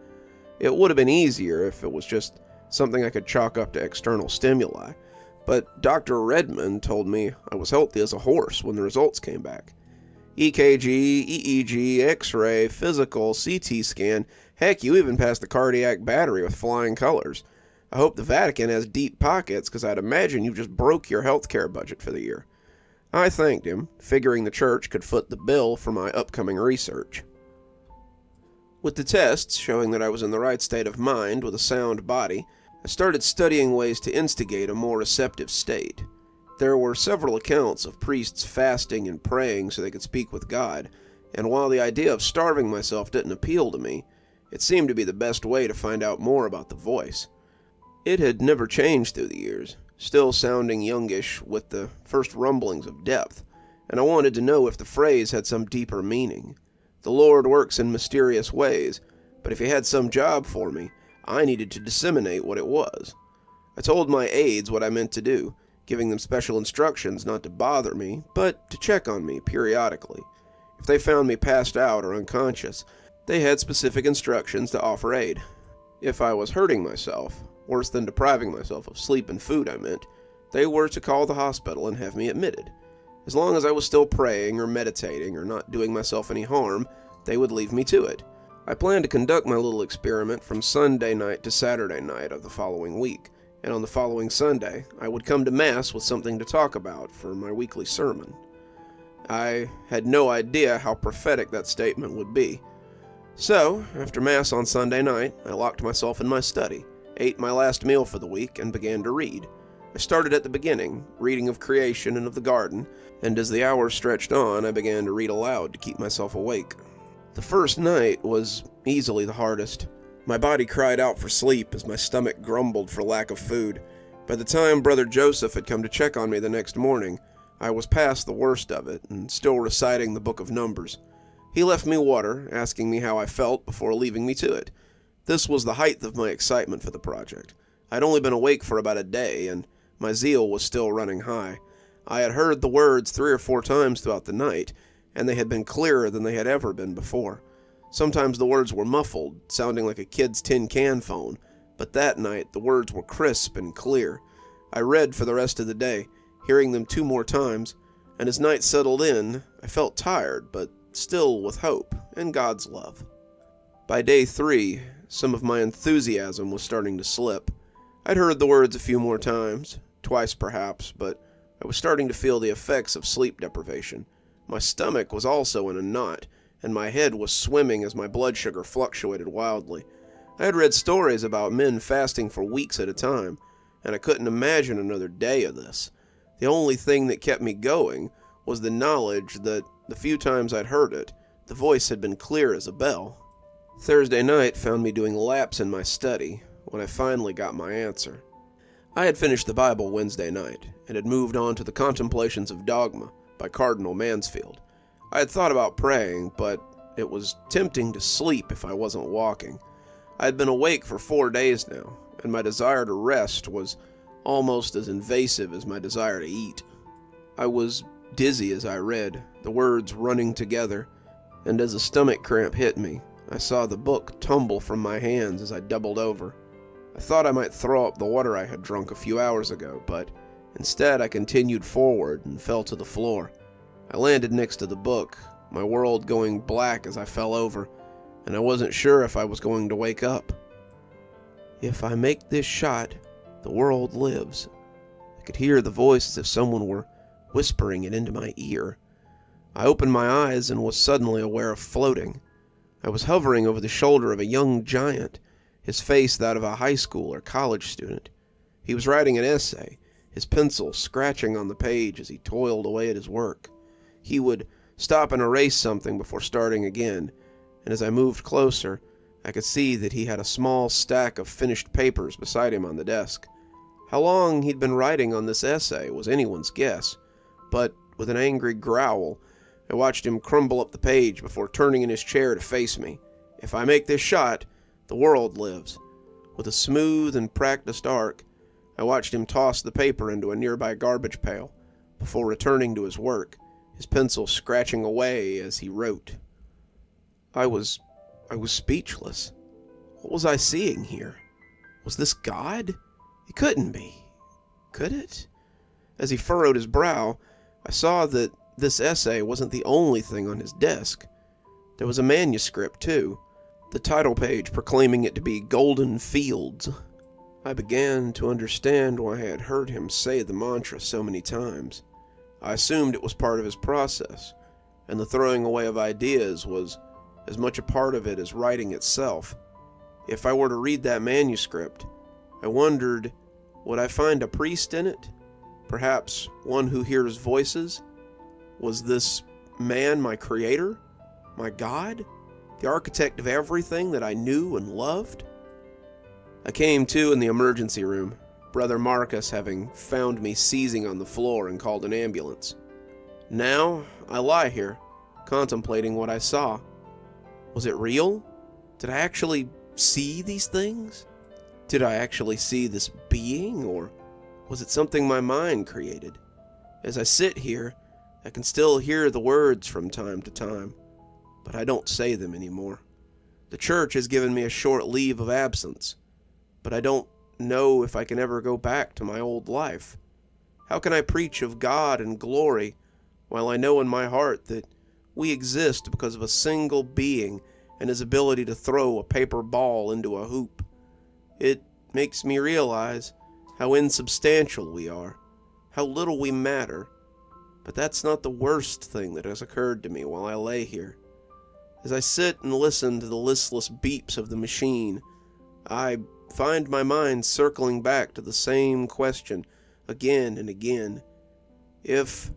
Speaker 1: It would have been easier if it was just something I could chalk up to external stimuli, but Dr. Redman told me I was healthy as a horse when the results came back. EKG, EEG, X-ray, physical, CT scan, heck, you even passed the cardiac battery with flying colors. I hope the Vatican has deep pockets, because I'd imagine you just broke your healthcare budget for the year. I thanked him, figuring the church could foot the bill for my upcoming research. With the tests showing that I was in the right state of mind with a sound body, I started studying ways to instigate a more receptive state. There were several accounts of priests fasting and praying so they could speak with God, and while the idea of starving myself didn't appeal to me, it seemed to be the best way to find out more about the voice. It had never changed through the years, still sounding youngish with the first rumblings of depth, and I wanted to know if the phrase had some deeper meaning. The Lord works in mysterious ways, but if he had some job for me, I needed to disseminate what it was. I I told my aides what I meant to do, giving them special instructions not to bother me, but to check on me periodically. If they found me passed out or unconscious, they had specific instructions to offer aid. If I was hurting myself, worse than depriving myself of sleep and food I meant, they were to call the hospital and have me admitted. As long as I was still praying or meditating or not doing myself any harm, they would leave me to it. I planned to conduct my little experiment from Sunday night to Saturday night of the following week, and on the following Sunday, I would come to Mass with something to talk about for my weekly sermon. I had no idea how prophetic that statement would be. So, after Mass on Sunday night, I locked myself in my study, ate my last meal for the week, and began to read. I started at the beginning, reading of creation and of the garden, and as the hours stretched on, I began to read aloud to keep myself awake. The first night was easily the hardest. My body cried out for sleep as my stomach grumbled for lack of food. By the time Brother Joseph had come to check on me the next morning, I was past the worst of it and still reciting the book of Numbers. He left me water, asking me how I felt before leaving me to it. This was the height of my excitement for the project. I'd only been awake for about a day, and my zeal was still running high. I had heard the words 3 or 4 times throughout the night, and they had been clearer than they had ever been before. Sometimes the words were muffled, sounding like a kid's tin can phone, but that night the words were crisp and clear. I read for the rest of the day, hearing them 2 more times, and as night settled in, I felt tired, but still with hope and God's love. By day 3, some of my enthusiasm was starting to slip. I'd heard the words a few more times, twice perhaps, but I was starting to feel the effects of sleep deprivation. My stomach was also in a knot, and my head was swimming as my blood sugar fluctuated wildly. I had read stories about men fasting for weeks at a time, and I couldn't imagine another day of this. The only thing that kept me going was the knowledge that the few times I'd heard it, the voice had been clear as a bell. Thursday night found me doing laps in my study when I finally got my answer. I had finished the Bible Wednesday night and had moved on to the Contemplations of Dogma by Cardinal Mansfield. I had thought about praying, but it was tempting to sleep if I wasn't walking. I had been awake for 4 days now, and my desire to rest was almost as invasive as my desire to eat. I was dizzy as I read, the words running together, and as a stomach cramp hit me, I saw the book tumble from my hands as I doubled over. I thought I might throw up the water I had drunk a few hours ago, but instead I continued forward and fell to the floor. I landed next to the book, my world going black as I fell over, and I wasn't sure if I was going to wake up. If I make this shot, the world lives. I could hear the voice as if someone were whispering it into my ear. I opened my eyes and was suddenly aware of floating. I was hovering over the shoulder of a young giant, his face that of a high school or college student. He was writing an essay, his pencil scratching on the page as he toiled away at his work. He would stop and erase something before starting again, and as I moved closer, I could see that he had a small stack of finished papers beside him on the desk. How long he'd been writing on this essay was anyone's guess, but with an angry growl, I watched him crumble up the page before turning in his chair to face me. If I make this shot, the world lives. With a smooth and practiced arc, I watched him toss the paper into a nearby garbage pail before returning to his work, his pencil scratching away as he wrote. I was speechless. What was I seeing here? Was this God? It couldn't be. Could it? As he furrowed his brow, I saw that this essay wasn't the only thing on his desk. There was a manuscript, too, the title page proclaiming it to be Golden Fields. I began to understand why I had heard him say the mantra so many times. I assumed it was part of his process, and the throwing away of ideas was as much a part of it as writing itself. If I were to read that manuscript, I wondered, would I find a priest in it? Perhaps one who hears voices? Was this man my creator? My God? The architect of everything that I knew and loved? I came to in the emergency room, Brother Marcus having found me seizing on the floor and called an ambulance. Now I lie here, contemplating what I saw. Was it real? Did I actually see these things? Did I actually see this being, or was it something my mind created? As I sit here, I can still hear the words from time to time, but I don't say them anymore. The church has given me a short leave of absence, but I don't know if I can ever go back to my old life. How can I preach of God and glory while I know in my heart that we exist because of a single being and his ability to throw a paper ball into a hoop? It makes me realize how insubstantial we are, how little we matter. But that's not the worst thing that has occurred to me while I lay here. As I sit and listen to the listless beeps of the machine, I find my mind circling back to the same question again and again. If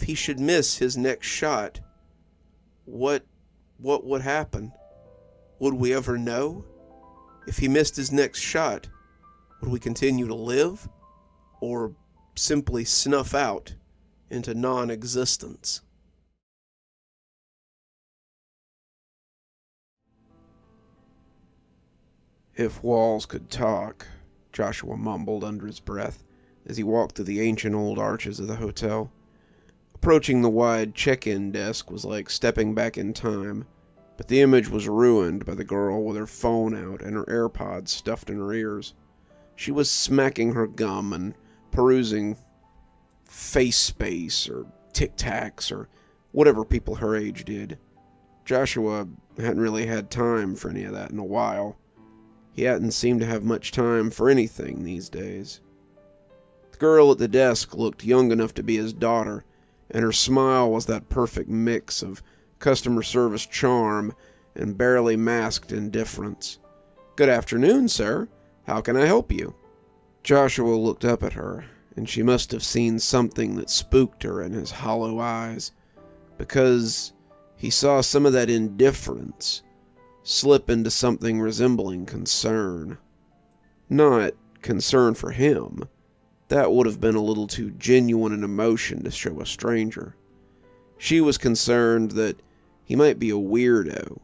Speaker 1: he should miss his next shot, what would happen? Would we ever know? If he missed his next shot, would we continue to live, or simply snuff out into non-existence? If walls could talk, Joshua mumbled under his breath as he walked through the ancient old arches of the hotel. Approaching the wide check-in desk was like stepping back in time, but the image was ruined by the girl with her phone out and her AirPods stuffed in her ears. She was smacking her gum and perusing Face Space or Tic Tacs or whatever people her age did. Joshua hadn't really had time for any of that in a while. He hadn't seemed to have much time for anything these days. The girl at the desk looked young enough to be his daughter, and her smile was that perfect mix of customer service charm and barely masked indifference. "Good afternoon, sir. How can I help you?" Joshua looked up at her, and she must have seen something that spooked her in his hollow eyes, because he saw some of that indifference slip into something resembling concern. Not concern for him. That would have been a little too genuine an emotion to show a stranger. She was concerned that he might be a weirdo.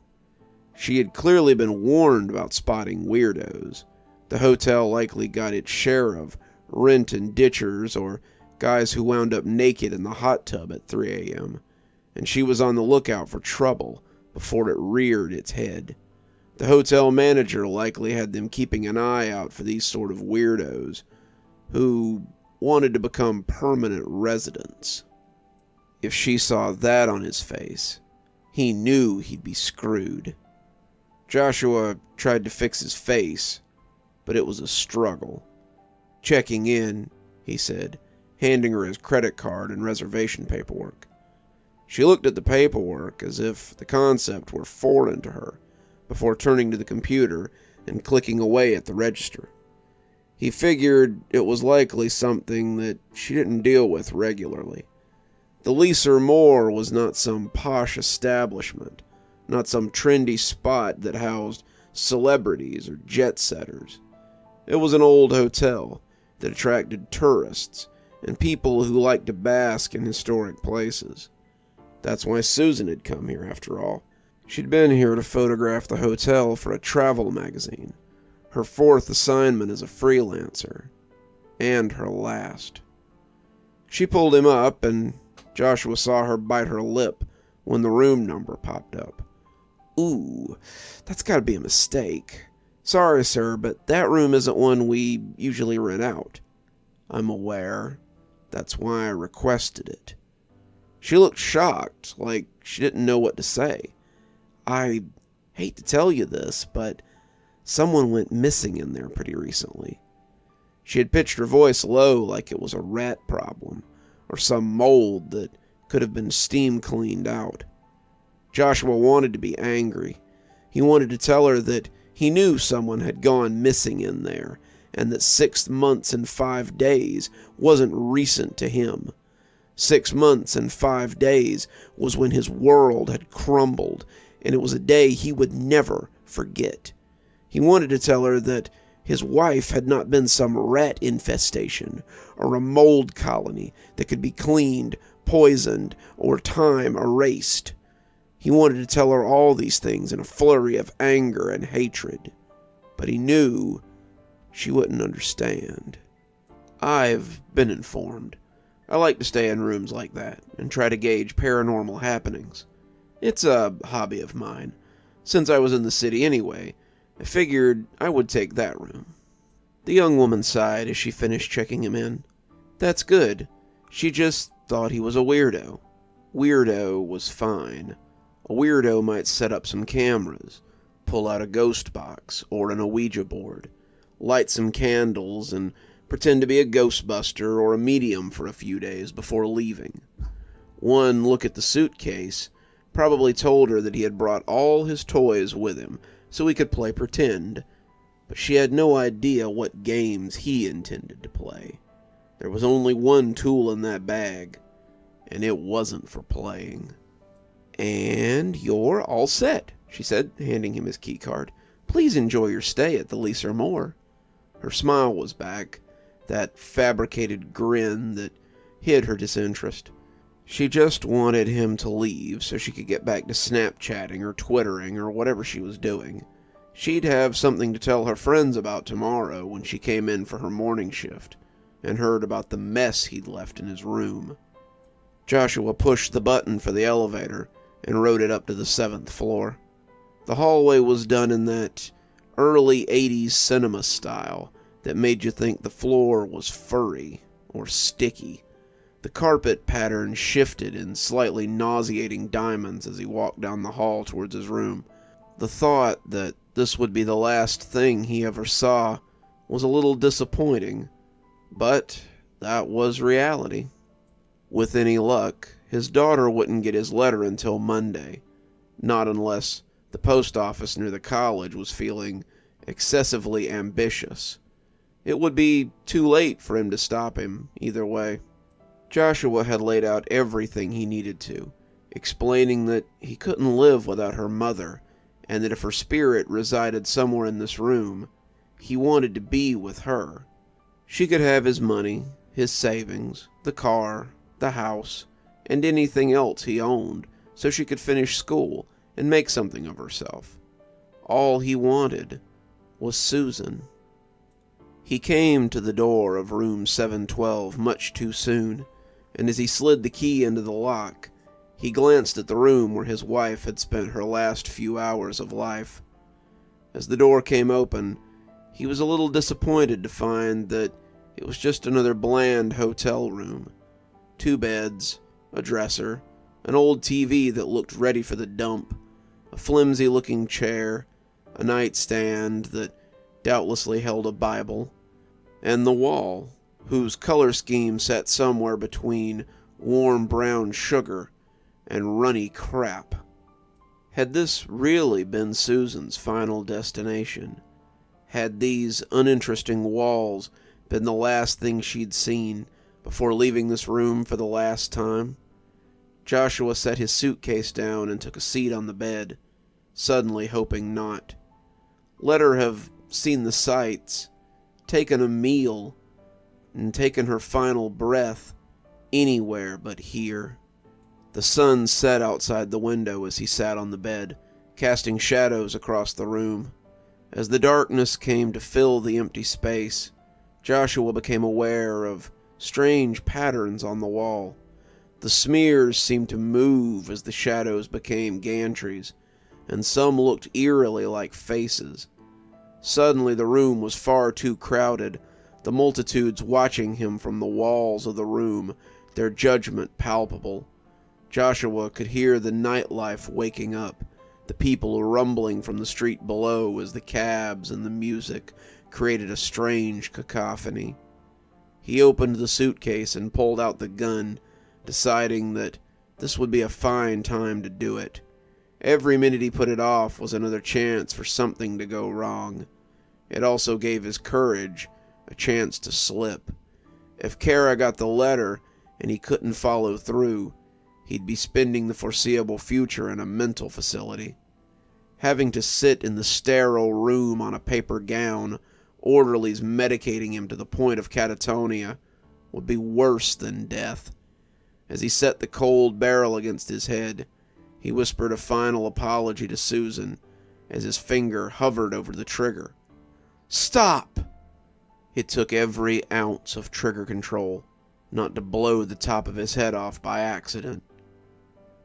Speaker 1: She had clearly been warned about spotting weirdos. The hotel likely got its share of rent and ditchers, or guys who wound up naked in the hot tub at 3 a.m., and she was on the lookout for trouble before it reared its head. The hotel manager likely had them keeping an eye out for these sort of weirdos who wanted to become permanent residents. If she saw that on his face, he knew he'd be screwed. Joshua tried to fix his face, but it was a struggle. "Checking in," he said, handing her his credit card and reservation paperwork. She looked at the paperwork as if the concept were foreign to her, before turning to the computer and clicking away at the register. He figured it was likely something that she didn't deal with regularly. The Leaser Moor was not some posh establishment, not some trendy spot that housed celebrities or jet-setters. It was an old hotel that attracted tourists and people who liked to bask in historic places. That's why Susan had come here, after all. She'd been here to photograph the hotel for a travel magazine, her 4th assignment as a freelancer, and her last. She pulled him up, and Joshua saw her bite her lip when the room number popped up. "Ooh, that's gotta be a mistake. Sorry, sir, but that room isn't one we usually rent out." "I'm aware. That's why I requested it." She looked shocked, like she didn't know what to say. "I hate to tell you this, but someone went missing in there pretty recently." She had pitched her voice low like it was a rat problem, or some mold that could have been steam cleaned out. Joshua wanted to be angry. He wanted to tell her that he knew someone had gone missing in there, and that 6 months and 5 days wasn't recent to him. 6 months and 5 days was when his world had crumbled, and it was a day he would never forget. He wanted to tell her that his wife had not been some rat infestation or a mold colony that could be cleaned, poisoned, or time erased. He wanted to tell her all these things in a flurry of anger and hatred, but he knew She wouldn't understand. I've been informed. I like to stay in rooms like that and try to gauge paranormal happenings. It's a hobby of mine. Since I was in the city anyway, I figured I would take that room. The young woman sighed as she finished checking him in. That's good. She just thought he was a weirdo. Weirdo was fine. A weirdo might set up some cameras, pull out a ghost box or an Ouija board, light some candles, and pretend to be a ghostbuster or a medium for a few days before leaving. One look at the suitcase probably told her that he had brought all his toys with him so he could play pretend, but she had no idea what games he intended to play. There was only one tool in that bag, and it wasn't for playing. And you're all set, she said, handing him his key card. Please enjoy your stay at the Leaser Moor. Her smile was back, that fabricated grin that hid her disinterest. She just wanted him to leave so she could get back to Snapchatting or Twittering or whatever she was doing. She'd have something to tell her friends about tomorrow when she came in for her morning shift and heard about the mess he'd left in his room. Joshua pushed the button for the elevator and rode it up to the 7th floor. The hallway was done in that early 80s cinema style that made you think the floor was furry or sticky. The carpet pattern shifted in slightly nauseating diamonds as he walked down the hall towards his room. The thought that this would be the last thing he ever saw was a little disappointing, but that was reality. With any luck, his daughter wouldn't get his letter until Monday, not unless the post office near the college was feeling excessively ambitious. It would be too late for him to stop him either way. Joshua had laid out everything he needed to, explaining that he couldn't live without her mother, and that if her spirit resided somewhere in this room, he wanted to be with her. She could have his money, his savings, the car, the house, and anything else he owned, so she could finish school and make something of herself. All he wanted was Susan. He came to the door of room 712 much too soon, and as he slid the key into the lock, he glanced at the room where his wife had spent her last few hours of life. As the door came open, he was a little disappointed to find that it was just another bland hotel room. 2 beds, a dresser, an old TV that looked ready for the dump, a flimsy-looking chair, a nightstand that doubtlessly held a Bible, and the wall, whose color scheme sat somewhere between warm brown sugar and runny crap. Had this really been Susan's final destination? Had these uninteresting walls been the last thing she'd seen before leaving this room for the last time? Joshua set his suitcase down and took a seat on the bed, suddenly hoping not. Let her have seen the sights, taken a meal, and taken her final breath anywhere but here. The sun set outside the window as he sat on the bed, casting shadows across the room. As the darkness came to fill the empty space, Joshua became aware of strange patterns on the wall. The smears seemed to move as the shadows became gantries, and some looked eerily like faces. Suddenly the room was far too crowded, the multitudes watching him from the walls of the room, their judgment palpable. Joshua could hear the nightlife waking up, the people rumbling from the street below as the cabs and the music created a strange cacophony. He opened the suitcase and pulled out the gun, deciding that this would be a fine time to do it. Every minute he put it off was another chance for something to go wrong. It also gave his courage a chance to slip. If Kara got the letter and he couldn't follow through, he'd be spending the foreseeable future in a mental facility. Having to sit in the sterile room on a paper gown, orderlies medicating him to the point of catatonia, would be worse than death. As he set the cold barrel against his head, he whispered a final apology to Susan as his finger hovered over the trigger. "Stop!" It took every ounce of trigger control not to blow the top of his head off by accident.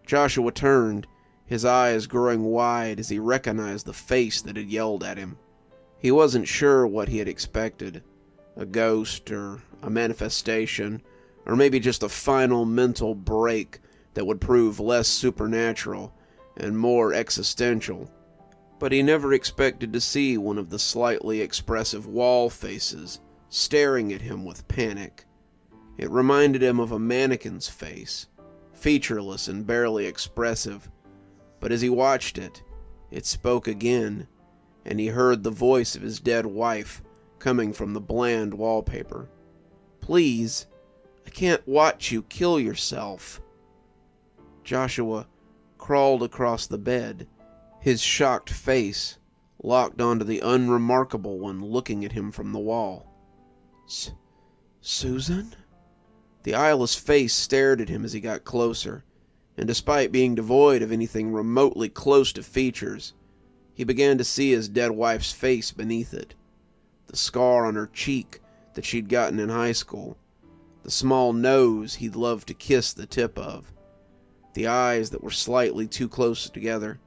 Speaker 1: Joshua turned, his eyes growing wide as he recognized the face that had yelled at him. He wasn't sure what he had expected, a ghost or a manifestation, or maybe just a final mental break that would prove less supernatural and more existential. But he never expected to see one of the slightly expressive wall faces staring at him with panic. It reminded him of a mannequin's face, featureless and barely expressive, but as he watched it, it spoke again, and he heard the voice of his dead wife coming from the bland wallpaper. "Please, I can't watch you kill yourself." Joshua crawled across the bed, his shocked face locked onto the unremarkable one looking at him from the wall. Susan? The eyeless face stared at him as he got closer, and despite being devoid of anything remotely close to features, he began to see his dead wife's face beneath it. The scar on her cheek that she'd gotten in high school, the small nose he'd loved to kiss the tip of, the eyes that were slightly too close together,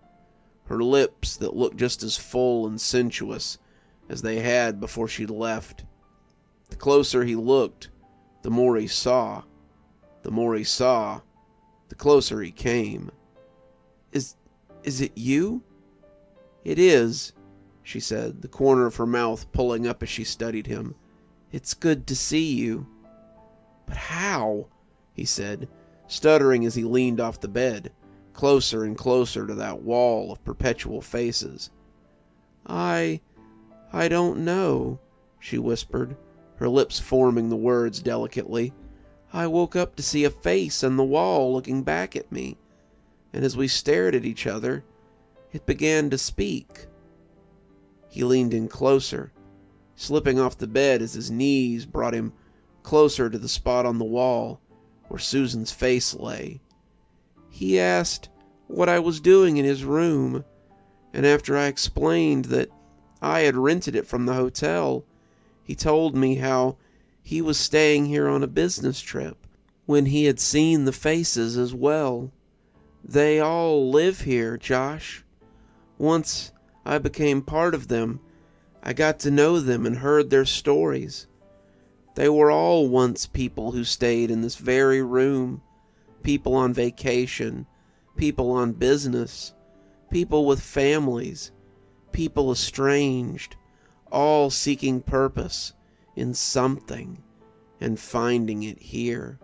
Speaker 1: her lips that looked just as full and sensuous as they had before she'd left. The closer he looked, the more he saw. The more he saw, the closer he came. Is it you?" "It is," she said, the corner of her mouth pulling up as she studied him. "It's good to see you." "But how?" he said, stuttering as he leaned off the bed, closer and closer to that wall of perpetual faces. I don't know," she whispered, her lips forming the words delicately. "I woke up to see a face on the wall looking back at me, and as we stared at each other, it began to speak." He leaned in closer, slipping off the bed as his knees brought him closer to the spot on the wall where Susan's face lay. "He asked what I was doing in his room, and after I explained that I had rented it from the hotel, he told me how he was staying here on a business trip when he had seen the faces as well. They all live here, Josh. Once I became part of them, I got to know them and heard their stories. They were all once people who stayed in this very room, people on vacation, people on business, people with families, people estranged, all seeking purpose in something and finding it here."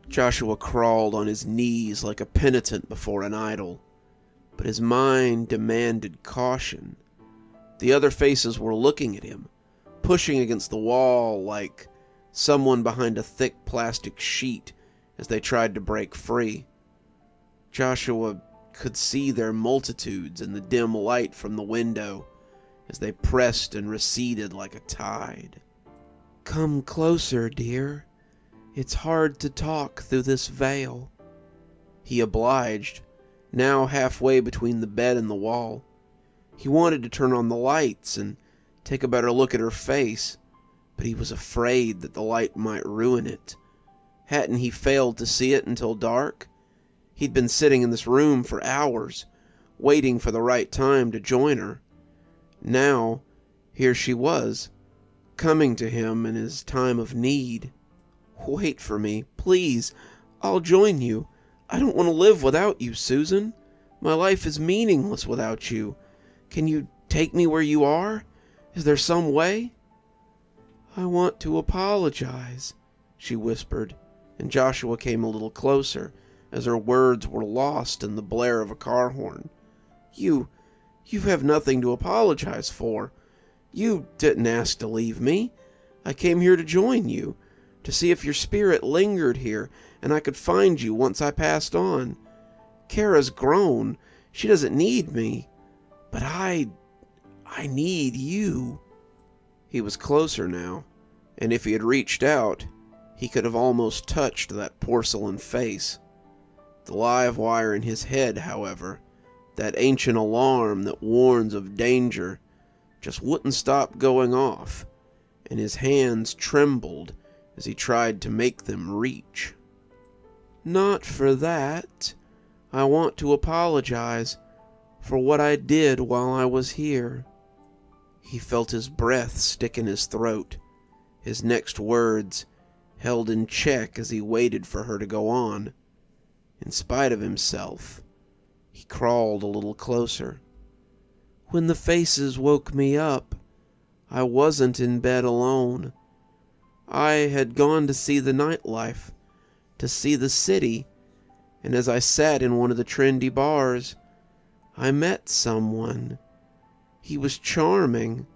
Speaker 1: Joshua crawled on his knees like a penitent before an idol, but his mind demanded caution. The other faces were looking at him, pushing against the wall like someone behind a thick plastic sheet as they tried to break free. Joshua could see their multitudes in the dim light from the window as they pressed and receded like a tide. "Come closer, dear. It's hard to talk through this veil." He obliged, now halfway between the bed and the wall. He wanted to turn on the lights and take a better look at her face, but he was afraid that the light might ruin it. Hadn't he failed to see it until dark? He'd been sitting in this room for hours, waiting for the right time to join her. Now, here she was, coming to him in his time of need. "Wait for me, please. I'll join you. I don't want to live without you, Susan. My life is meaningless without you. Can you take me where you are? Is there some way?" "I want to apologize," she whispered, and Joshua came a little closer as her words were lost in the blare of a car horn. You have nothing to apologize for. You didn't ask to leave me. I came here to join you, to see if your spirit lingered here and I could find you once I passed on. Kara's grown. She doesn't need me. But I need you." He was closer now, and if he had reached out, he could have almost touched that porcelain face. The live wire in his head, however, that ancient alarm that warns of danger, just wouldn't stop going off, and his hands trembled as he tried to make them reach. "Not for that. I want to apologize for what I did while I was here." He felt his breath stick in his throat, his next words held in check as he waited for her to go on. In spite of himself, he crawled a little closer. "When the faces woke me up, I wasn't in bed alone. I had gone to see the nightlife, to see the city, and as I sat in one of the trendy bars, I met someone. He was charming,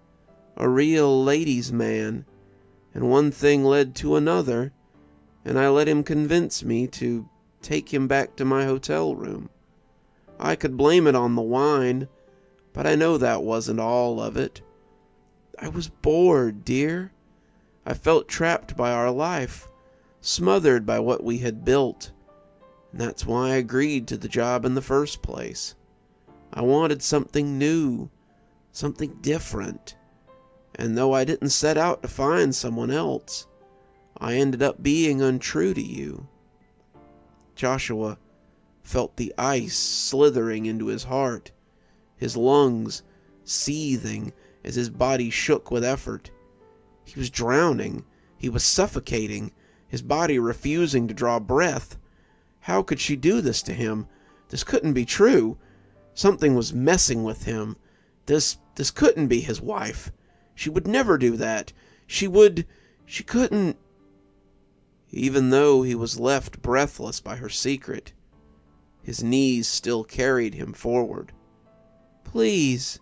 Speaker 1: a real ladies' man, and one thing led to another, and I let him convince me to take him back to my hotel room. I could blame it on the wine, but I know that wasn't all of it. I was bored, dear. I felt trapped by our life, smothered by what we had built, and that's why I agreed to the job in the first place. I wanted something new, something different, and though I didn't set out to find someone else, I ended up being untrue to you." Joshua felt the ice slithering into his heart, his lungs seething as his body shook with effort. He was drowning. He was suffocating, his body refusing to draw breath. How could she do this to him? This couldn't be true. Something was messing with him. This couldn't be his wife. She would never do that. She couldn't. Even though he was left breathless by her secret, his knees still carried him forward. Please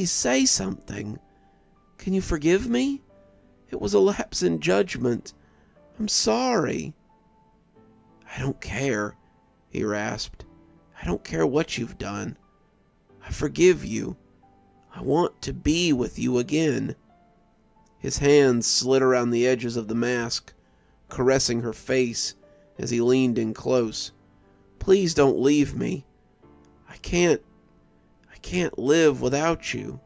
Speaker 1: say something. Can you forgive me? It was a lapse in judgment. I'm sorry." "I don't care," he rasped. "I don't care what you've done. I forgive you. I want to be with you again." His hands slid around the edges of the mask, caressing her face as he leaned in close. "Please don't leave me. I can't live without you."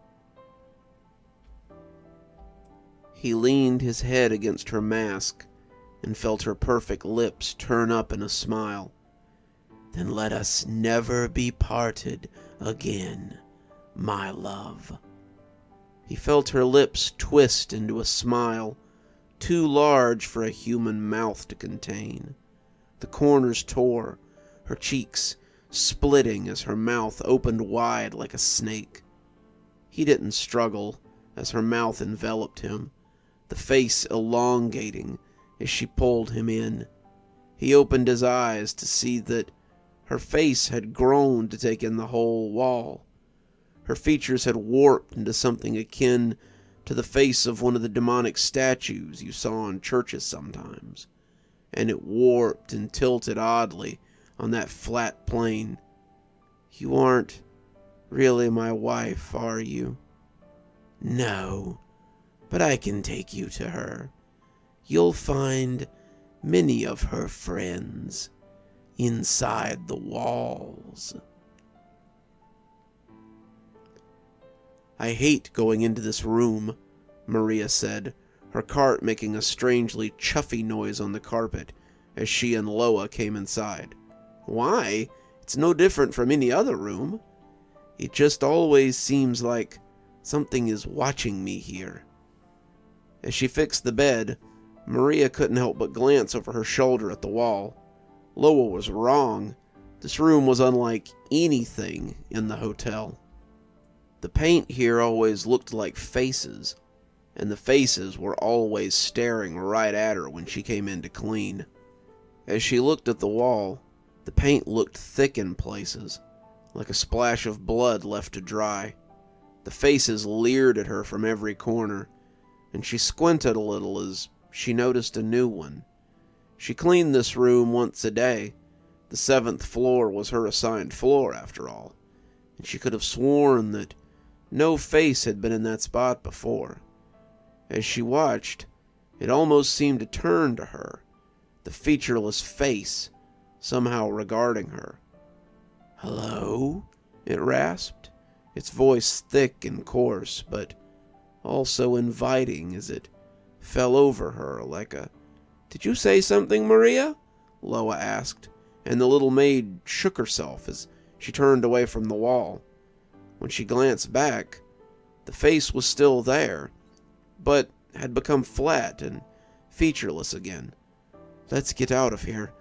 Speaker 1: He leaned his head against her mask and felt her perfect lips turn up in a smile. "Then let us never be parted again, my love." He felt her lips twist into a smile, too large for a human mouth to contain. The corners tore, her cheeks splitting as her mouth opened wide like a snake. He didn't struggle as her mouth enveloped him, the face elongating as she pulled him in. He opened his eyes to see that her face had grown to take in the whole wall. Her features had warped into something akin to the face of one of the demonic statues you saw in churches sometimes, and it warped and tilted oddly on that flat plane. "You aren't really my wife, are you?" "No, but I can take you to her. You'll find many of her friends inside the walls." "I hate going into this room," Maria said, her cart making a strangely chuffy noise on the carpet as she and Loa came inside. "Why? It's no different from any other room. It just always seems like something is watching me here." As she fixed the bed, Maria couldn't help but glance over her shoulder at the wall. Loa was wrong. This room was unlike anything in the hotel. The paint here always looked like faces, and the faces were always staring right at her when she came in to clean. As she looked at the wall, the paint looked thick in places, like a splash of blood left to dry. The faces leered at her from every corner, and she squinted a little as she noticed a new one. She cleaned this room once a day. The 7th floor was her assigned floor, after all, and she could have sworn that no face had been in that spot before. As she watched, it almost seemed to turn to her, the featureless face somehow regarding her. "Hello?" it rasped, its voice thick and coarse, but all so inviting as it fell over her like a... "Did you say something, Maria?" Loa asked, and the little maid shook herself as she turned away from the wall. When she glanced back, the face was still there, but had become flat and featureless again. "Let's get out of here,"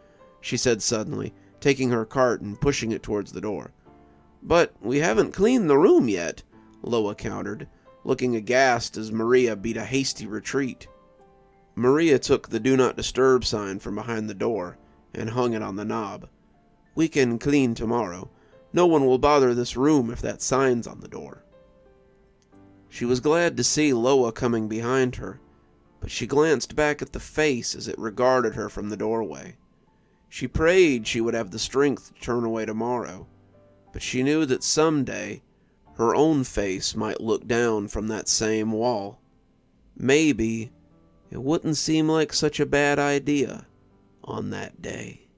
Speaker 1: she said suddenly, taking her cart and pushing it towards the door. "But we haven't cleaned the room yet," Loa countered, looking aghast as Maria beat a hasty retreat. Maria took the "Do Not Disturb" sign from behind the door and hung it on the knob. "We can clean tomorrow. No one will bother this room if that sign's on the door." She was glad to see Loa coming behind her, but she glanced back at the face as it regarded her from the doorway. She prayed she would have the strength to turn away tomorrow, but she knew that someday her own face might look down from that same wall. Maybe it wouldn't seem like such a bad idea on that day.